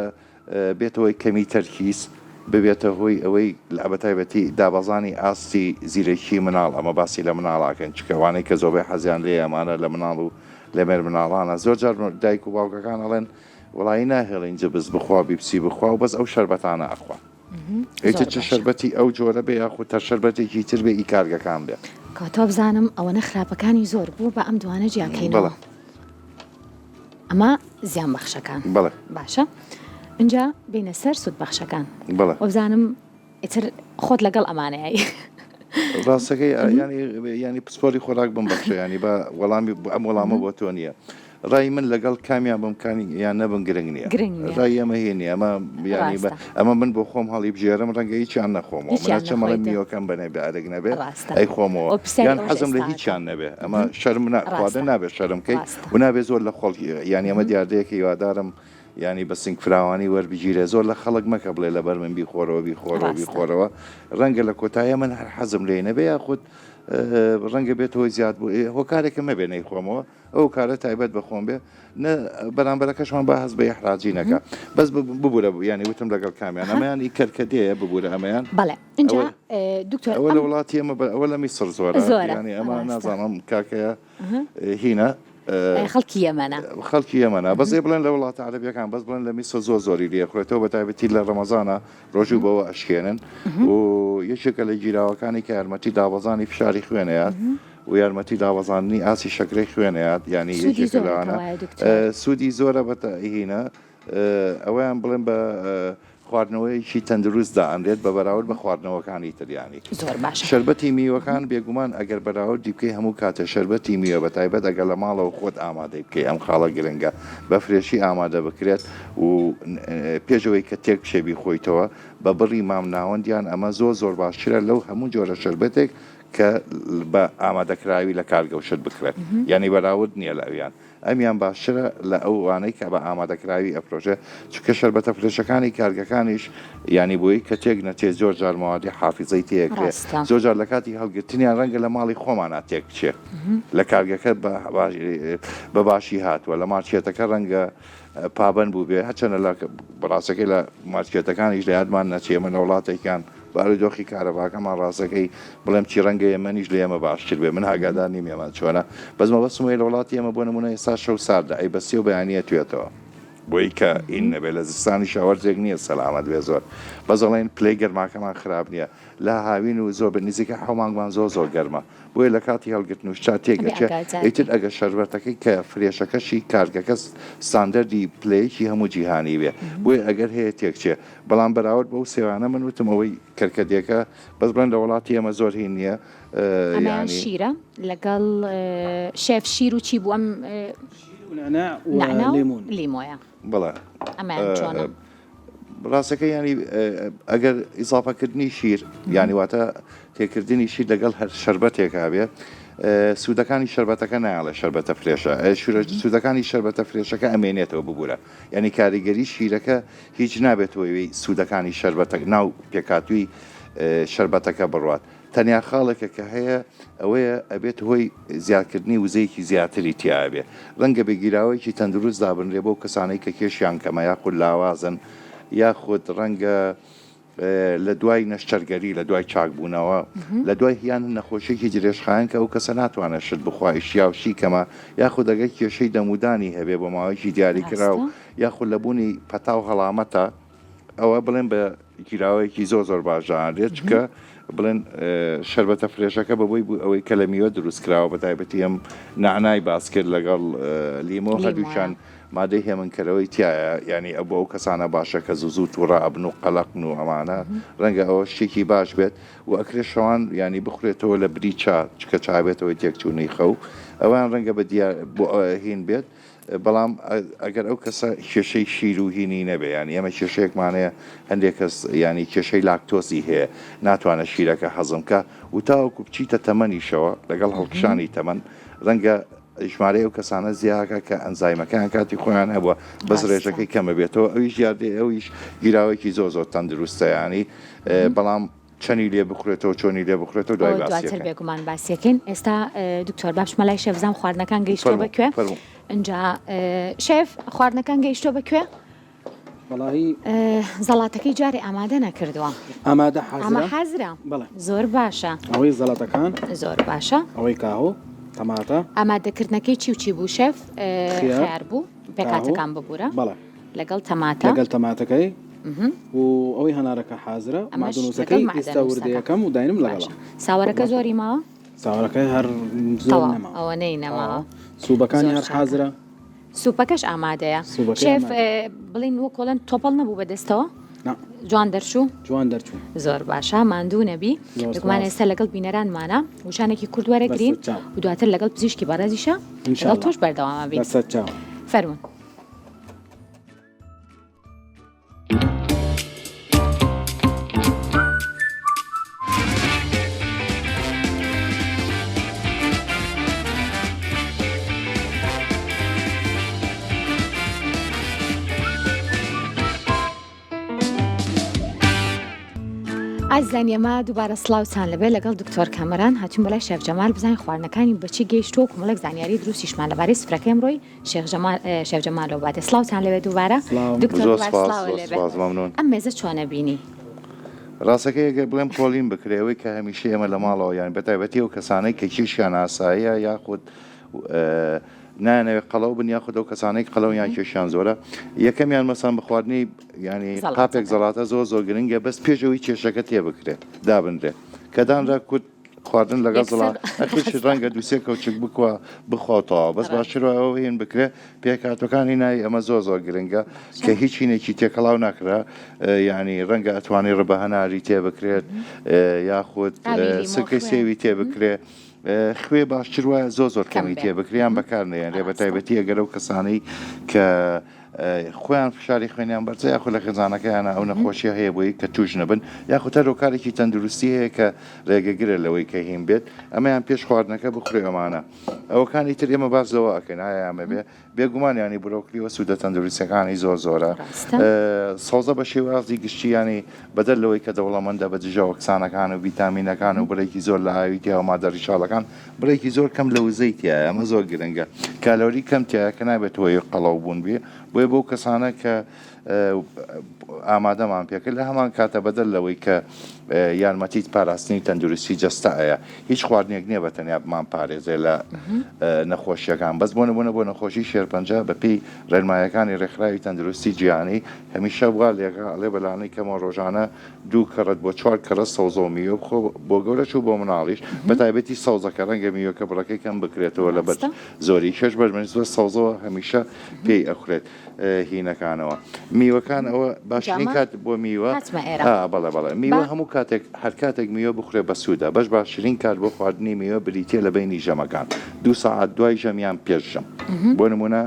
C: بێتەوەی کەمی تەرکیز ببێتە هۆی ئەوەی لە بەتایبەتی دابەزانی ئاستی زیرەکی مناڵ ئەمە باسی لە مناڵاکەن چکەوانەی کە زۆربەی حەزیان لێ ئەمانە لە مناڵ و لە مێر مناڵانە زۆر جار دایک و باوکەکان ئەڵێن وڵی ناهێڵین جبز بخوا بیپسی بخوا و بەس ئەو شەربەتانە ئەخوا ئیتر چ شەربەتی ئەو جۆرە بێ یاخود تە شەربەتێکی تر بێ ئیکارگەکان بێ
A: کاتۆ بزانم ئەوەنە خراپەکانی زۆر بوو بە ئەم دوانە جیاکەینەوە ئەمە زیان بەخشەکان
C: بەڵێ
A: باشە اینجا بینە سەر سود بەخشەکان
C: بەڵێ
A: وەبزانم ئیتر خۆت لەگەڵ ئەمانەیە
C: ڕاستەکەی ینی پسپۆری خۆراک بم بەخشە ینی بە وەڵامی ئەم وەڵامە بۆ تۆ نییە ڕای من لەگەڵ کامیان بمکانی یان نەبن گرنگ نییە ڕای ئەمە هێنی ئەمە ینی ئەمە من بۆ خۆم هەڵی بژێرم ڕەنگە هیچیان نەخۆمەوە منچەمەڵە میوەکەم بنێ بە ئارەگ نەبێ ئەی خۆمەوە یان حەزم لە هیچیان نەبێ ئەمە شەرم ناخوادە نابێت شەرمکەی و نابێت زۆر لە خۆڵ یانی ئەمە دیاردەیەکە هیوادارم ینی بە سنگ فراوانی وەربگیرێ زۆر لە خەڵک مەکە بڵێ لەبەر من بیخۆرەوە بیخۆرەوە ڕەنگە لە کۆتایە من هەر حەزم لێ نەبێ یاخود ڕەنگە بێتەوەی زیاد بوو هۆکارێکە مەبێ نەیخۆمەوە ئەو کارە تایبەت بەخۆم بێ بەرامبەرەکەشمان بە هەز بە یحراجی نەکە بەس ببوورە بوو ینی وتم لەگەڵ کامیان ئەمەیان ئی کەرکەدەیە ببوورە ئەمەیان
A: بەڵێ اینجا دکتۆر
C: ئەوە لە وڵاتی ئەمە ئەوە لە میسر زۆرە ینی ئەمە نازانم کاکەیە هینە
A: خەڵکی یەمەنە
C: خەڵکی یەمەنە بەزێ بڵێن لە وڵاتە عەرەبیەکان بەس بڵێن لە میسر زۆری لێخورێتەوە بەتایبەتی لە ڕەمەزانە ڕۆژوو بەوە ئەشکێنن و یەکێکە لە گیراوەکانی کە یارمەتی داوەزانی فشاری خوێنەیە و یارمەتی داوەزاننی ئاسی شەکرەی خوێنەیەات ینی یەکێکە لەوانە سوودی زۆرە بەهینە ئەوەیان بڵێن بە خواردنەوەیکی تەندروستدا ئەمرێت بە بەراورد بە خواردنەوەکانی تریانی شەربەتی میوەکان بێگومان ئەگەر بەراوردی بکەی هەموو کاتە شەربەتی میوە بە تایبەت ئەگەر لە ماڵەوە خۆت ئامادەی بکەی ئەم خاڵە گرنگە بە فرێشی ئامادە بکرێت و پێشەوەی کە تێک شێبی خۆیتەوە بە بڕی مام ناوەندیان ئەمە زۆر باشترە لەو هەموو جۆرە شەربەتێک کە بە ئامادەکراوی لە کارگەوشت بکرێت یعنی بەراورد نییە لە ئەویان ئەمیان باشترە لە ئەوانەی کە بە ئامادەکراوی ئەپرۆژە چکە شەربەتە فرێشەکانی کارگەکانیش ینی بۆی کە تێک نەچێت زۆر جار مەوادی حافیزەی تێکرێت زۆر جار لە کاتی هەڵگرتنیان ڕەنگە لە ماڵی خۆمانە تێک بچێت لە کارگەکە بە باشی هاتووە لە ماچێتەکە ڕەنگە پابند بوو بێ هەچەنە لە بەڕاستەکەی لە ماچێتەکانیش لە یادمان نەچێ من وڵاتێکیان بارودۆخی کارەباکەمان ڕاستەکەی بڵێم چی ڕەنگە ئێمەنیش لە ئێمە باشتر بێ من هاگادار نیم ئێمە چۆنە بەزمە بەسمەوەی لە وڵاتی ئێمە بۆ نمونە ئێستا شەو ساردا ئەی بەسی و بەیانیە توێتەوە بۆی کە ئین نەبێ لە زستانی شاوەرجێک نییە سەلامەت بێ زۆر بەزەڵێن پلەی گەرماکەمان خراپ نییە لە هاوین و زۆر بە نزیکە حومانگوان زۆر گەرمە بۆیە لە کاتی هەڵگرتن و شتا تێگەچێ ئیتر ئەگە شەربەتەکەی کە فرێشەکەشی کارگەکە ستاندەردی پلەیەکی هەموو جیهانی بێ بۆیە ئەگەر هەیە تێکچێ بەڵام بەراورد بەو سێوانە من وتم ئەوەی کەرکەدێکە بەس بڵێن لە وڵاتی ئەمە زۆر هین نییە
A: ئەمان شیرە لەگەڵ شێف شیر و چی بوو ئەم لیمۆیە
C: بڵێ
A: ئەمان چۆنە
C: ڕاستەکە ینی ئەگەر ئیزافەکردنی شیر یانی واتە تێکردنی شیر لەگەڵ هەر شەربەتێکا بێت سوودەکانی شەربەتەکە نایڵێ شەربەتە فرێشە سوودەکانی شەربەتە فرێشەکە ئەمێنێتەوە ببوورە یعنی کاریگەری شیرەکە هیچ نابێتەوەی سوودەکانی شەربەتە ناو پێکاتووی شەربەتەکە بڕوات تەنیا خاڵێکە کە هەیە ئەوەیە ئەبێت هۆی زیادکردنی وزەیەکی زیاتری تیاابێ ڕەنگە بێگیراوەیەکی تەندروست دابنرێ بۆ کەسانەی کە کێشیان کەمە یاخود لاوازن یاخود ڕەنگە لە دوای نەشتەرگەری لە دوای چاکبوونەوە لە دوای هیان نەخۆشیێکی درێژخایەن کە ئەو کەسە ناتوانێت شت بخوایشی یاوشی کەمە یاخود دەگەی کێشەی دەمودانی هەبێ بۆ ماوەیەکی دیاری کراو یاخود لەبوونی پەتاو هەڵامەتە ئەوە بڵێن بە گیراوەیەکی زۆر باشدارێت چکە بڵێن شەربەتە فرێشەکە بەبووی بوو ئەوەی کە لە میوە دروست کراوە بەتایبەتی ئەم نعنای باس کرد لەگەڵ لیمۆ هەردووشان مادەی هێمنکەرەوەی تایە ینی ئە بۆ ئەو کەسانە باشە کە زوو تووڕە ئەبن و قەلەقن و ئەمانە ڕەنگە ئەوە شتێکی باش بێت و ئەکرێ شەوان ینی بخورێتەوە لە بری چا چکە چابێتەوەی تێکچوونەی خەو ئەوان ڕەنگە بە بۆ هین بێت بەڵام ئەگەر ئەو کەسە کێشەی شیر و هینی نەبێ ینی ئەمە کێشەیەکمانەیە هەندێک کەس ینی کێشەی لاکتۆزی هەیە ناتوانە شیرەکە حەزمکە و تاوەکو بچیتە تەمەنیشەوە لەگەڵ هەڵکشانی تەمەن ڕەنگە ژمارەی ئەو کەسانە زیاکە کە ئەنزایمەکان کاتی خۆیان هەبووە بەس ڕێژەکەی کەمە بێتەوە ئەویش یاردێ ئەویش گیراوەیەکی زۆر تەندروستە ینی بەڵام چەنی لێ بخورێتەوە چۆنی لێ بخورێتەوە
A: دواتر بێگومان باسیەکەین ئێستا دکتۆر باشمەلای شێفزان خواردنەکان گەیشتۆ بەکوێ اینجا شێف خواردنەکان گەیشتۆ بەکوێ
B: وڵی
A: زەڵاتەکەی جارێ ئامادە نەکردووە
B: ئامادە
A: حەزرا زۆر باشە
B: ئەوەی زەڵاتەکان
A: زۆر باشە
B: ئەوەی کاهۆ تەماتە
A: ئامادەکردنەکەی چی بوو شێف خیار بوو پێکاتەکان ببوورە لەگەڵ تەماتەکەی
B: و ئەوەی هەنارەکە حازرە مادونوسەکەی ئێستا وردەیەکەم و داینم لەگەڵ
A: ساوەرەکە زۆری ماوە
B: ساوەرەکەی هەر زۆر نەما
A: ئەوە نەماوە
B: سووبەکانی هەر حازرە
A: سوپەکەش ئامادەیە شێف بڵین وە کۆڵەن تۆپەڵ نەبوو بەدەستەوە جوان دەرچوو زۆر باشە ماندوو نەبی دەگومان ئێستا لەگەڵ بینەرانمانە وشانێکی کوردوەرە گرین و دواتر لەگەڵ پزیشکی بەڕێزیشە لەگەڵ تۆش بەردەوامە بین فەرمون ئازیزان ئێمە دووبارە سڵاوتان لەبێ لەگەڵ دکتۆر کامەران هاتوون بەلای شێف جەمال بزانین خواردنەکانی بەچی گەیشتۆ کۆمەڵێک زانیاری دروستیشمان لەبارەی سفرەکەی ئەمڕۆی شێف جەمالەوە باتێ سڵاوتان لەبێ دووبارە دکتۆر ئەم مێزە چۆنە بینی
C: ڕاستەکەی ئەگەر بڵێم پۆلین بکرێەوەی کە هەمیشە ئێمە لە ماڵەوە یان بەتایبەتی و کەسانەی کە کێشیان ئاساییە یاخود نانەوێت قەڵەو بن یاخود ئەو کەسانەی قەڵەویان کێشیان زۆرە یەکەمیان مەسان بخواردنی ینی قاپێک زەڵاتە زۆر گرنگە بەس پێشەوەی کێشەکە تێبکرێت دابنرێت کە دانرا کورد خواردن لەگەڵ زڵات ئەخش ڕەنگە دووسێ کەوچک بکوە بخۆتەوە بەس باشترەوە هێن بکرێ پێکاتەکانی نای ئەمە زۆر گرنگە کە هیچ هینێکی تێکەڵاو ناکرا ینی ڕەنگە ئەتوانی ڕبە هەناری تێبکرێت یاخود سکەی سێوی تێبکرێت خوێ باشتر وایە زۆر کەمی تێبکریان بەکارنیان لێ بە تایبەتی ئەگەر ئەو کەسانەی کە خۆیان فشاری خوێنیان بەرزە یاخود لە خێزانەکەیانە ئەو نەخۆشیە هەیە بۆی کە توش نەبن یاخود هەرۆکارێکی تەندروستی هەیە کە ڕێگەگرە لەوەی کە هین بێت ئەمەیان پێش خواردنەکە بخورێ ئەمانە ئەوەکانی تر ئێمە باز لەوە ئەکەن ئایامە بێ بێگومانیانی بڕۆکلیوە سوودە تەندروستەکانی زۆرە سەوزە بە شێوازی گشتیانی بەدەر لەوەی کە دەوڵەمەندە بە دژەوە کسانەکان و ڤیتامینەکان و بڕێکی زۆر لە ئاویتیا و مادەڕیشاڵەکان بڕێکی زۆر کەم لە وزەیتیە ئەمە زۆر گرنگە کالۆری کەم تایە کە نابێت هۆی قەڵەو بوون بێ بۆیە بۆ کەسانە کە ئامادەمان پێکرد لە هەمان کاتە بەدەر لەوەی کە یارمەتیت پاراستنی تەندروستی جەستایە هیچ خواردنێک نییە بە تەنیا بمان پارێزێ لە نەخۆشیەکان بەس بۆ نەبوونە نەخۆشی شێرپەنجە بەپی ڕێنمایەکانی ڕێکخراوی تەندروستی جیهانی هەمیشە بوا لێگەڵێ بەلانەی کەمە ڕۆژانە 2 کەڕەت بۆ 4 کەڕە سەوزە و میوە بخۆ بۆ گەورەش و بۆ مناڵیش بەتایبەتی سەوزەکە ڕەنگە میوەکە بڕەکەی کەم بکرێتەوە لە بەر زۆری کەش بەرمەنی زۆر سەوزەوە هەمیشە پێی ئەخورێت هینەکانەوە میوەکان ئەوە باشترین کات بۆ میوە بەڵێ میوە هەموو کاتێک هەر کاتێک میوە بخورێ بە سوودە بەش باشترین کات بۆ خواردنی میوە بریتە لە بینی ژەمەکان 2 ساعت دوای ژەمیان پێش ژەم بۆ نمونە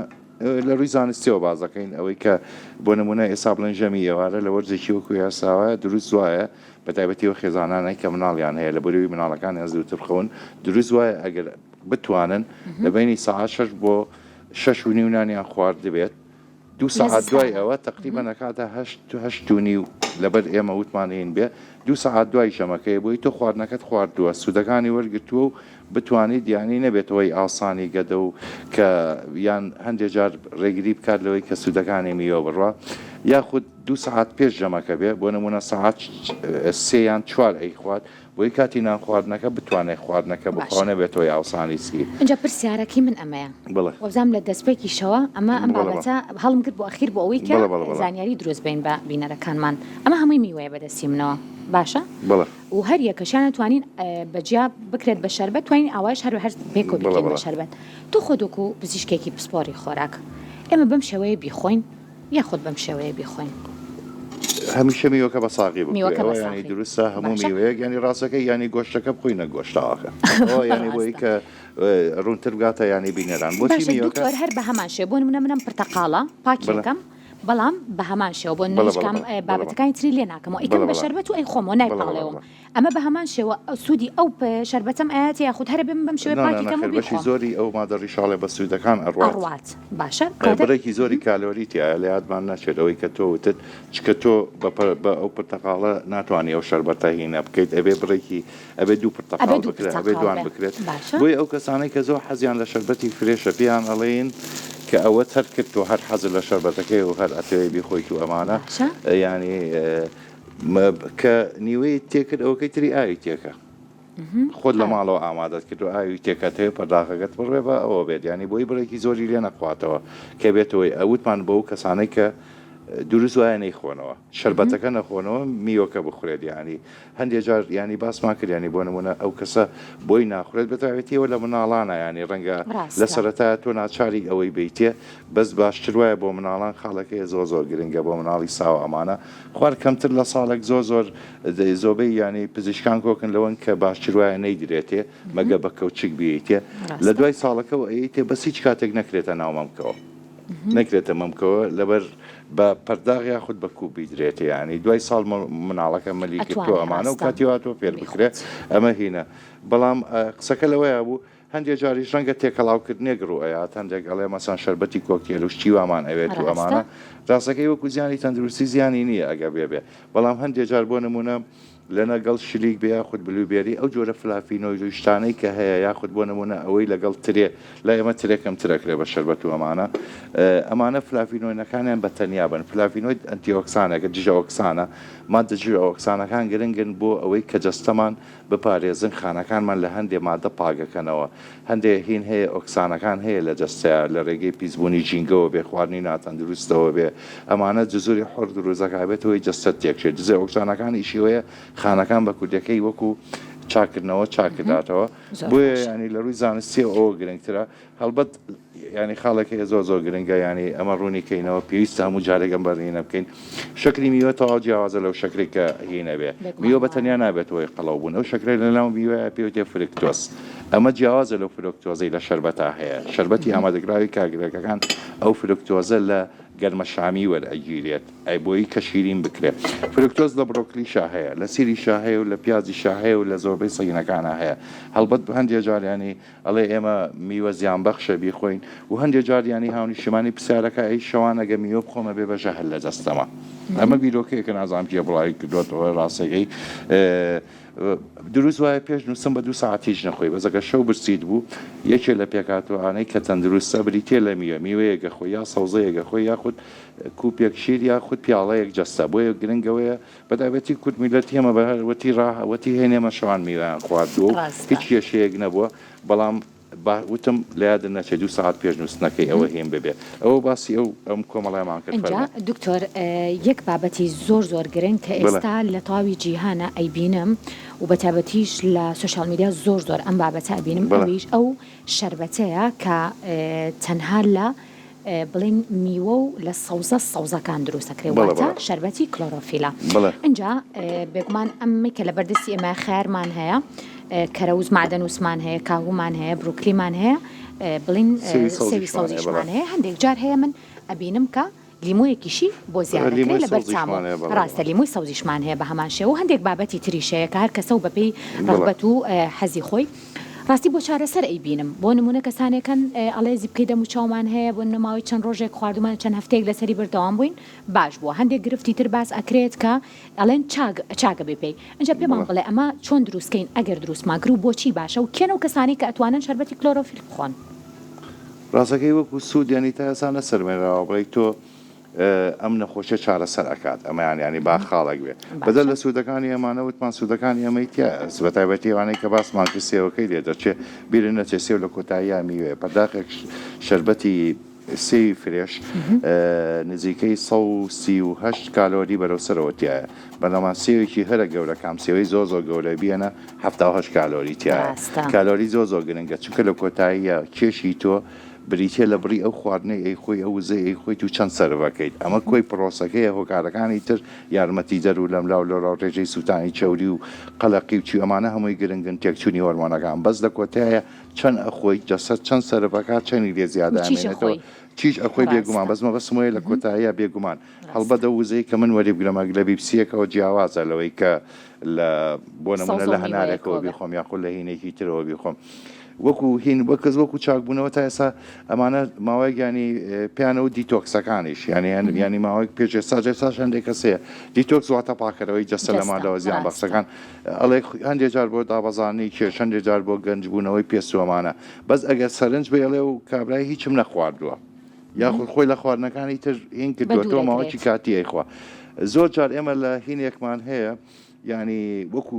C: لە ڕووی زانستیەوە بازەکەین ئەوەی کە بۆ نمونە ئێستا بڵێن ژەمی ئێوارە لە وەرزێکی وەکو یاساوایە دروست وایە بەتایبەتیەوە خێزانانەی کە مناڵیان هەیە لە بەروی مناڵەکان هێز دووتر بخەون دروست وایە ئەگەر بتوانن لە بینی ساعت 6 بۆ 6 و نیو نانیان خوارد دەبێت 2 ساعات دوای ئەوە تقریبا نەکاتە 8:30 لەبەر ئێمە وتمانین بێ 2 ساعات دوای شەمەکەی بۆی تۆ خواردنەکەت خواردووە سوودەکانی وەرگرتووە و بتوانیت دیانی نەبێتەوەی ئاسانی گەدە و کە یان هەندێک جار ڕێگری بکات لەوەی کە سوودەکانی میوە بڕوە یاخود 2 ساعات پێش ژەمەکە بێ بۆ نمونە ساعات 3 یان 4 ئەی خوارد بۆی کاتی نان خواردنەکە بتوانێت خواردنەکە بخۆنە بێتەوەی ئاسانی سی.
A: اینجا پرسیارەکەی من ئەمەیە وەبزانام لە دەستپێکیشەوە ئەمە ئەم بابەتە هەڵم کرد بۆ ئەخیر بۆ ئەوەی کە زانیاری دروست بین بە بینەرەکانمان ئەمە هەمووی میوەیە بەدەستی منەوە باشە و هەر یەکەشیانە توانین بەجیا بکرێت بە شەربەت توانین ئاوایش هەر پێکۆ بکرێت بە شەربەت تۆ خۆدوکو پزیشکێکی پسپۆری خۆراک ئێمە بەم شێوەیە بیخۆین یاخود بەم شێوەیە بیخۆین
C: هەمیشە میوەکە بە ساقی بکرێت ینی دروستە هەموو میوەیەک ینی ڕاستەکەی ینی گۆشتەکە بخۆینە گۆشتاوەکە ینی بۆی کە ڕوونتر بگاتە ینی بینەران بۆچی میوەکە
A: هەر بە هەمان شێ بۆ نمونە منم پرتەقاڵە پاکیەکەم بەڵام بە هەمان شێوە بۆ نشکام بابەتەکانی تری لێ ناکەمەوە ئیکەم بە شەربەت و ئەی خۆمەوە نایپاڵێەوە ئەمە بە هەمان شێوە سوودی ئەو شەربەتەم ئاەتی یاخود هەرە بم بەم شێوە پاکیەکەم و
C: بەشی زۆری ئەو مادەڕی شاڵێ بە سوودەکان ئەڕوات
A: باشە
C: بڕێکی زۆری کالۆریتیە لە یادمان ناچێت ئەوەی کە تۆ وتت چکە تۆ بە ئەو پرتەقاڵە ناتوانانی ئەو شەربەتە هینە بکەیت ئەبێ بڕێکی ئەبێ 2 پرتەقاڵ بکرێت ئەبێ دوان بکرێت بۆی ئەو کەسانەی کە زۆر حەزیان لە شەربەتی فرێشە پێیان ئەڵێن کە ئەوە تەر کرد و هەر حەزر لە شەربەتەکەی و هەر ئەتەوەی بیخۆیت و ئەمانە ینی کە نیوەی تێکرد ئەوەکەی تری ئاوی تێکە خۆت لە ماڵەوە ئامادەت کرد و ئاوی تێکەتەوە پەرداخەکەت بڕێ بە ئەوە بێت ینی بۆی بڕێکی زۆری لێ نەخواتەوە کە بێتەوەی ئەوتمان بۆ کەسانەی کە دروست وایە نەیخۆنەوە شەربەتەکە نەخۆنەوە میوەکە بخورێت ینی هەندێک جار ینی باسمان کرد ینی بۆ نمونە ئەو کەسە بۆی ناخورێت بەتاوێتیەوە لە مناڵانە ینی ڕەنگە لە سەرەتا تۆ ناچاری ئەوەی بیتێ بەس باشتر وایە بۆ مناڵان خاڵەکەی زۆر گرنگە بۆ مناڵی ساوە ئەمانە خوارد کەمتر لە ساڵێک زۆر زۆبەی ینی پزیشکان کۆکن لەوەن کە باشتر وایە نەیدرێتێ مەگە بە کەوچک بێتێ لە دوای ساڵەکەەوە ئەیتێ بەس هیچ کاتێک نەکرێتە ناو مەمکەوە نەکرێتە مەمکەوە لەبەر بە پەرداغ یاخود بە کوبی درێتە ینی دوای ساڵ مناڵەکە مەلی کردۆ ئەمانە و کاتیواتۆ پێر بکرێت ئەمە هینە بەڵام قسەکە لەوەیە بوو هەندێک جاریش ڕەنگە تێکەڵاوکردنێ گڕۆیات هەندێک ئەڵێ مەسان شەربەتی کۆکتێل و شتیوامان ئەوێت و ئەمانە ڕاستەکەی وەکو زیانی تەندروستی زیانی نییە ئەگە بێ بەڵام هەندێک جار بۆ نمونە لەنەگەڵ شلیک بە یاخود بلوبێری ئەو جۆرە فلافینۆی و شتانەی کە هەیە یاخود بۆ نمونە ئەوەی لەگەڵ ترێ لە ئێمە ترێکم ترەکرێ بە شەربەت و ئەمانە فلافینۆینەکانیان بە تەنیا بن فلافینۆی ئەنتیۆکسانەکە دژە ئۆکسانە مادە جوێ ئۆکسانەکان گرنگن بۆ ئەوەی کە جەستەمان بپارێزن خانەکانمان لە هەندێک مادە پاگەکەنەوە هەندێک هین هەیە ئۆکسانەکان هەیە لە جەستەیە لە ڕێگەی پیسبوونی جینگەوە بێ خواردنی ناتەندروستەوە بێ ئەمانە جزوری حڕ و ڕۆزەکابێتەوەی جەستەت تێکشێت جزێ ئۆکسانەکانی ئیشیوەیە خانەکان بە کوردەکەی وەکو چاکردنەوە چاکرداتەوە بۆیە ینی لە ڕووی زانستی ئەوە گرنگترە هەڵبەت ینی خاڵێکی زۆر گرنگە ینی ئەمە ڕوونی کەینەوە پێویستە هەموو جارێکم بەڕێنە بکەین شکری میوە تەواو جیاوازە لەو شکرێک کە هینە بێ میوە بە تەنیا نابێتەوەی قەڵاو بوون ئەو شکرێک لەناو میوەیە پێوتێ فرکتۆز ئەمە جیاوازە لەو فرکتۆزەی لە شەربەتا هەیە شەربەتی ئامادەگراوی کاگرەکەکان ئەو فرکتۆزە لە گەرمە شامی وەرئەگیرێت ئەی بۆی کە شیرین بکرێت فرکتۆز لە بڕۆکلیشا هەیە لە سیریشا هەیە و لە پیازیشا هەیە و لە زۆربەی سەگینەکانە هەیە هەڵبەت هەندێک جاریانی ئەڵێ ئێمە میوە زیانبەخشە بیخۆین و هەندێک جاریانی هاونی شمانی پرسیارەکە ئەی شەوانەگە میوە بخۆمە بێ بەژە هەر لە دەستەمە ئەمە بیرۆکەیەکە نازانم پێ بڵاوی کردوێتەوە ڕاستەکەی دروست وایە پێش نووسم بە 2 ساعت هیچ نەخۆی بەزەکە شەو برسیت بوو یەکێ لە پێکاتوانەی کە تەندروستە بریتێ لە میوەیەگە خۆی یا سەوزەیەگە خۆی یاخود کوپێک شیر یاخود پیاڵەیەک جەستە بۆیە گرنگەوەیە بەدابەتی کورد میلەت ئێمە بەهەوەتی ڕاهەوەتی هێنێمە شەوان میوەیان خواردووە هیچ کێشەیەک نەبووە بەڵام وتم لە یادە نەچێت 2 ساعت پێش نووسنەکەی ئەوە هێن ببێ ئەوە باسی ئەم کۆمەڵایمان کرد
A: دکتۆر یەک بابەتی زۆر گرنگ کە ئێستا لە تەواوی جیهانە ئەیبینم و بەتابەتیش لە سوشال میدیا زۆر ئەم بابەتە ئەبینم ئەویش ئەو شەربەتەیە کە تەنها لە بڵین میوە و لە سەوزەکان دروستەکرێواتە شەربەتی کلۆرۆفیلە اینجا بێگومان ئەمەی کە لە بەردەستی ئێمە خێرمان هەیە کەرەوز معدەنووسمان هەیە کاهومان هەیە بروکلیمان هەیە بڵین سێوی سەوزیشمان هەیە هەندێک جار هەیە من ئەبینم کە لیمۆیەکیشی بۆ زیادەکرێت لە بەرچامە ڕاستە لیمۆی سەوزیشمان هەیە بە هەمان شێوە هەندێک بابەتی تریشەیە کە هەر کەسە و بەپێی ڕەغبەت و حەزی خۆی ڕاستی بۆ چارەسەر ئەیبینم بۆ نمونە کەسانێکن ئەڵێزی بکەی دەم و چاومان هەیە بۆ نەماوەی چەند ڕۆژێک خواردومان چەند هەفتەیەک لەسەری بەردەوام بووین باش بووە هەندێک گرفتی تر باس ئەکرێت کە ئەڵێن چاگە بێ پێی ئەنجا پێمان بڵێ ئەمە چۆن دروستکەین ئەگەر دروستماگر و بۆچی باشە و کێنە و کەسانی کە ئەتوانن شەربەتی کلۆرۆفیل بخۆن
C: ڕاستەکەی وەکو سوود ینی تا ئێسانە سەرمێنراوە بڵێ تۆ ئەم نەخۆشە چارەسەر ئەکات ئەمەیان ینی با خاڵک بێ بەدەل لە سوودەکانی ئەمانە وتمان سوودەکانی ئەمەیتیا بە تایبەتی ئەوانەی کە باسمان کرد سێوەکەی لێ دەچێت بیرە نەچێت سێو لە کۆتاییە میوێ پەرداخێک شەربەتی سی فرێش نزیکەی 138 کالۆری بەرەوسەرەوەتیایە بەڵام سێوێکی هەرە گەورە کام سێوەی زۆ گەورە بیەنە 78 کالۆری تایە کالۆری زۆ گرنگە چونکە لە کۆتاییە کێشی تۆ بریتە لە بڕی ئەو خواردنەی ئەی خۆی ئەو وزەی ئەی خۆی و چەند سەرەکەیت ئەمە کۆی پرۆسەکەیە هۆکارەکانی تر یارمەتی دەر و لەم لاو لەڕاو ڕێژەی سووتانی چەوری و قەلەقی و چی ئەمانە هەمووی گرنگن تێکچوونی هۆرمۆنەکان بەس لە کۆتایە چەند ئەخۆی جەسەد چەند سەرەکات چەندی لێ زیادامێنێتەوە چیش ئەخۆی بێگومان بەزمە بەسمۆیە لە کۆتاییە بێگومان هەڵبەدە وزەی کە من وەری بگرەمە لە بیبسیەکەەوە جیاوازە لەوەی کە لە بۆ نمونە لە هەنارێکەوە بیخۆم یاخۆ لە هینێکی ترەوە بیخۆم وەکو هین وەکەس وەکو چاکبوونەوە تا ئێستا ئەمانە ماوەی ینی پیانەوە دیتۆکسەکانیش ینی ماوەی پێش ساژێستا هەندێک کەسەیە دیتۆکس واتە پاکەرەوەی جەستە لەمانەوە زیان بەخشەکان ئەڵێ هەندێک جار بۆ دابەزانی کێش هەندێک جار بۆ گەنجبوونەوەی پێسووەمانە بەس ئەگەر سەرنج بێڵێ و کابرای هیچم نەخواردووە یاخود خۆی لە خواردنەکانی تر هین کردوەوە ماوەکی کاتی ئەیخوا زۆر جار ئێمە لە هینێکمان هەیە ینی وەکو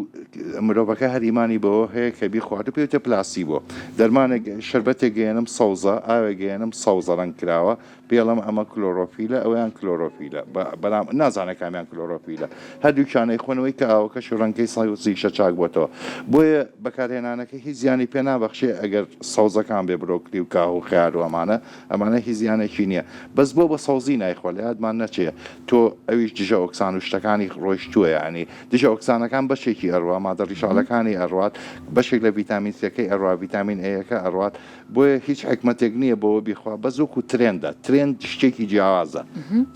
C: مرۆڤەکە هەریمانی بەوە هەیە کە بیخوارد پێوتە پلاسی بۆ دەرمانێک شربەتێک گەێنم سەوزە ئاوێک گەێنم سەوزە ڕەنگ کراوە پێڵم ئەمە کلۆرۆفیلە ئەویان کلۆرۆفیلە بەڵام نازانە کامیان کلۆرۆفیلە هەردووکیانەی خۆنەوەی کە ئاوەکەش ڕەنگەی سایوزیشە چاک بۆتەوە بۆیە بەکارهێنانەکە هیچ زیانی پێ نابەخشێ ئەگەر سەوزەکان بێ برۆکلی و کاو و خیار و ئەمانە هیچ زیانێکی نییە بەس بۆ بە سەوزی نایخۆ لە یادمان نەچێ تۆ ئەویش دژە ئۆکسان و شتەکانی ڕۆیشتووە ینی دژە ئۆکسانەکان بەشێکی ئەڕوا مادە ڕیشالەکانی ئەڕوات بەشێک لە ڤیتامین سەکەی ئەڕوا ڤیتامین ئەیەکە ئەڕوات بۆیە هیچ حکمەتێک نییە بەوە بیخوا بەزوەکو ترێندە ترێند شتێکی جیاوازە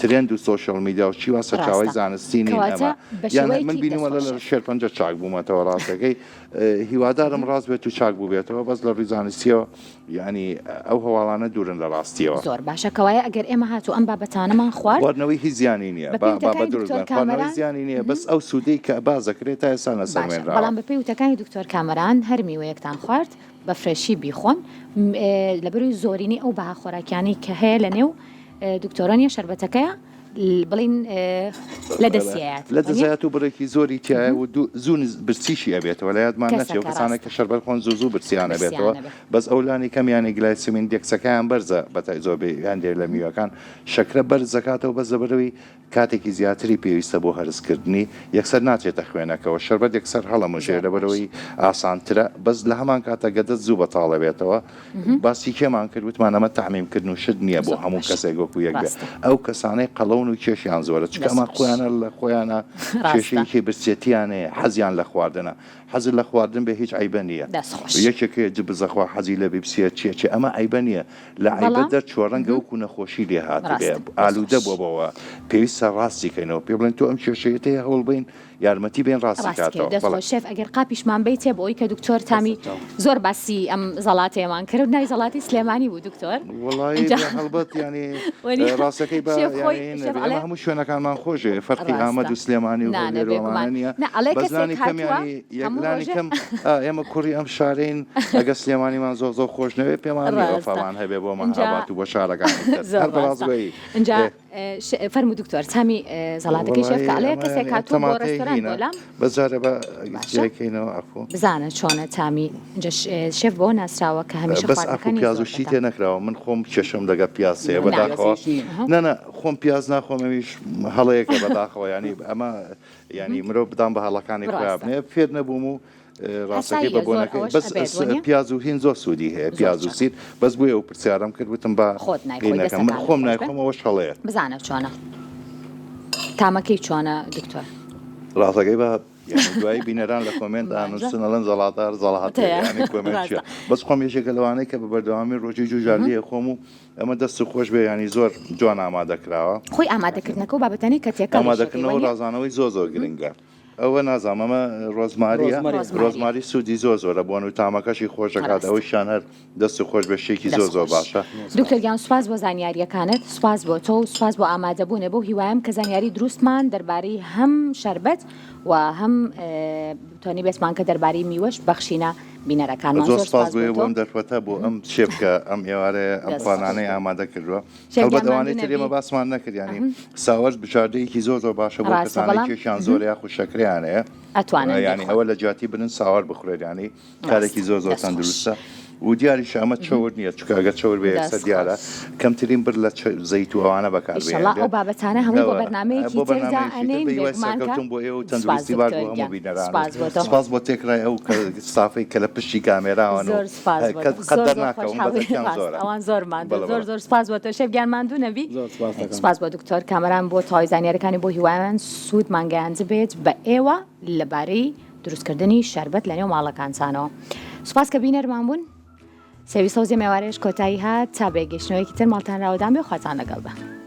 C: ترێند و سۆشیال میدیا و چی واسە چاوی زانستی نین ئەمە یان من بینیوە لە شێر پەنجە چاک بوومەتەوە ڕاستەکەی هیوادارم ڕاست بێت و چاک بوو بێتەوە بەس لە ڕیزانستیەوە ینی ئەو هەواڵانە دوورن لە ڕاستیەوە
A: زۆر باشەکەوایە ئەگەر ئێمە هاتو ئەم بابەتانەمان خوارد
C: خواردنەوەی هیچ زیانی نییە بە دروستخواردنەوەی زیانی نییە بەس ئەو سوودەی کە بازەکرێت تا ئێستا نەسەرمێنراوە
A: بەڵام بە پێی وتەکانی دکتۆر کامەران هەر میوەیەکتان خوارد بە فرێشی بیخۆن لەبەروی زۆرینی ئەو بەها خۆراکیانی کە هەیە لە نێو دکتۆرانیە شەربەتەکەیە بڵین لە دەستیات
C: لە دەزایەت و بڕێکی زۆری تایە و زوون برسیشی ئەبێتەوە لە یادمان نەچێت کەسانە کە شەربەت خۆن زوو برسییانە بێتەوە بەس ئەولانی کەمیانی گلایسیمین دێکسەکەیان بەرزە بەتای زۆر هەندێک لە میوەکان شەکرە بەرز زەکاتەوە بەس زەبەرەوەی کاتێکی زیاتری پێویستە بۆ هەرسکردنی یەکسەر ناچێتە خوێنەکەەوە شەربەت یەکسەر هەڵەمەژێ لەبەرەوەی ئاسانترە بەس لە هەمان کاتە گەدە زوو بەتاڵە بێتەوە باسی کێمان کرد وتمان ئەمە تەعمیم و شت نییە بۆ هەموو کەسێک وەکو یەک بێت ئەو کەسانەی قەڵەون و کێشیان زۆرە چکە ئەمە خۆیانە لە خۆیانە کێشەیەکی برسێتیانەیە حەزیان لە خواردنە حەزر لە خواردن بێ هیچ عیبە نییە یەکێکە جبزەخوا حەزی لە بیبسیە چێ ئەمە عیبە نییە لە عیبە دەرچوە ڕەنگە وەکو نەخۆشی لێ هاتبێ ئالوودە بۆەوە پێویستە ڕاستی کەینەوە پێ بڵێن تۆ ئەم کێشەیەتەیە هەوڵ بین یارمەتی بین ڕاستی کاتەوە
A: شێف ئەگەر قاپیشمان بیتێ بۆ ئەوی کە دکتۆر تامی زۆر باسی ئەم زەڵاتەیەمان کرد نای زەڵاتی سلێمانی بوو دکتۆر
C: وڵی هەڵبەت ینی ڕاستەکەی هەموو شوێنەکانمان خۆشێ فەرقی ئامەد و سلێمانی و لێرەوەمانە نییە بەزانی کەمیانی یەکلانی کەم ئێمە کوڕی ئەم شارین ئەگە سلێمانیمان زۆر زۆر خۆش نەوێ پێمان فەمان هەبێ بۆ مەهابات و بۆ شارەکانی
A: اینجا فەرموو دکتۆر تامی زەڵاتەکەی شێف کە ئەڵەیە کەسێک هاتووە بۆ ڕێستۆران بۆلام
C: بەجارە بەکەینەوە ئەخۆ
A: بزانە چۆنە تامی شێف بۆ ناسراوە کە هەمیشە
C: بەس ئەخۆ پیاز و شتی تێ نەکراوە من خۆم کێشم لەگە پیاسەیە بەداخەوە نەنە خۆم پیاز ناخۆم ئەویش هەڵەیەکە بەداخەوە ینی ئەمە ینی مرۆڤ بدام بە هەڵەکانی خۆیابنێ فێر نەبووم و ڕاستەکەی بە بۆنەکەی بەس پیاز و هین زۆر سوودی هەیە پیاز و سیر بەس بۆیە و پرسیارم کرد وتم بە خۆم نایخۆمەوە شەڵەیە
A: بزانە چۆنە تامەکەی چۆنە دکتۆر
C: ڕاستەکەی بە دوایی بینەران لە کۆمنت ئانووسنەڵەن زەڵاتار زەڵاتەیە کۆمنت بەس خۆم یەکێکە لەوانەیە کە بە بەردەوامی ڕۆژی جوجاردیە خۆم و ئەمە دەست خۆش بێ ینی زۆر جوان ئامادەکراوە
A: خۆی ئامادەکردنەکە و بابەتانی کە تێکە
C: ئامادەکردنەوە ڕازانەوەی زۆر گرنگە ئەوە نازانم ئەمە ڕۆزماری سوودی زۆرە بۆن و تامەکەشی خۆشەکات ئەوەیشان هەر دەست و خۆش بە شتێکی زۆر باشە.
A: دکتۆر گیان سوپاس بۆ زانیاریەکانت، سوپاس بۆ تۆ و سوپاس بۆ ئامادەبوونە بۆ هیوایم کە زانیاری دروستمان دەربارەی هەم شەربەت و هەم تۆنی بێسمان کە دەربارەی میوەش بەخشینە بینەرەکانمان.
C: زۆر سپاس بۆم دەرفەتە بۆ ئەم شێبکە ئەم ئێوارێ ئەم خوانانەی ئامادە کردووە. هەڵبەتەوانەی ترێمە باسمان نەکردیانی ساوەش بشاردەیەکی زۆر باشە بۆ کەسانی کێشیان زۆر یا خوشەکریانەیە
A: ئەتوانن
C: ینی ئەوە لە جیاتی بنن ساوار بخورێت ینی کارێکی زۆر تەندروستە. و دیاریش ئەمە چۆر نییە چکە ئەگە چۆر بێ یەکسە دیارە کەمترین بر لە زەیت و ئەوانە بەکاربێنێت.
A: ئەو بابەتانە هەموو بۆ بەرنامەیەکی تێدا ئەنێن
C: بێگمانکەوتم بۆ ئێوە تەندروستی باش بۆ هەموو بینەران. سپاس بۆ تێکرای ئەو سافەی کە لە پشتی کامێراوان و قەدەر ناکەون بەدەستیان زۆرە.
A: ئەوان زۆرمان زۆر سپاس بۆ تۆ شێبگیان ماندوو نەبی. سپاس بۆ دکتۆر کامەران بۆ تەواوی زانیاریەکانی بۆ هیوایان سوودمان گەیاندە بێت بە ئێوە لەبارەی دروستکردنی شەربەت لە نێو ماڵەکانتانەوە. سپاس کە بینەرمان بوون. سەوی سەوزی مێوارێش کۆتایی هات تا بێگەشتنەوەیەکی تر ماڵتان ڕاودان بێ خواتان لەگەڵ بە.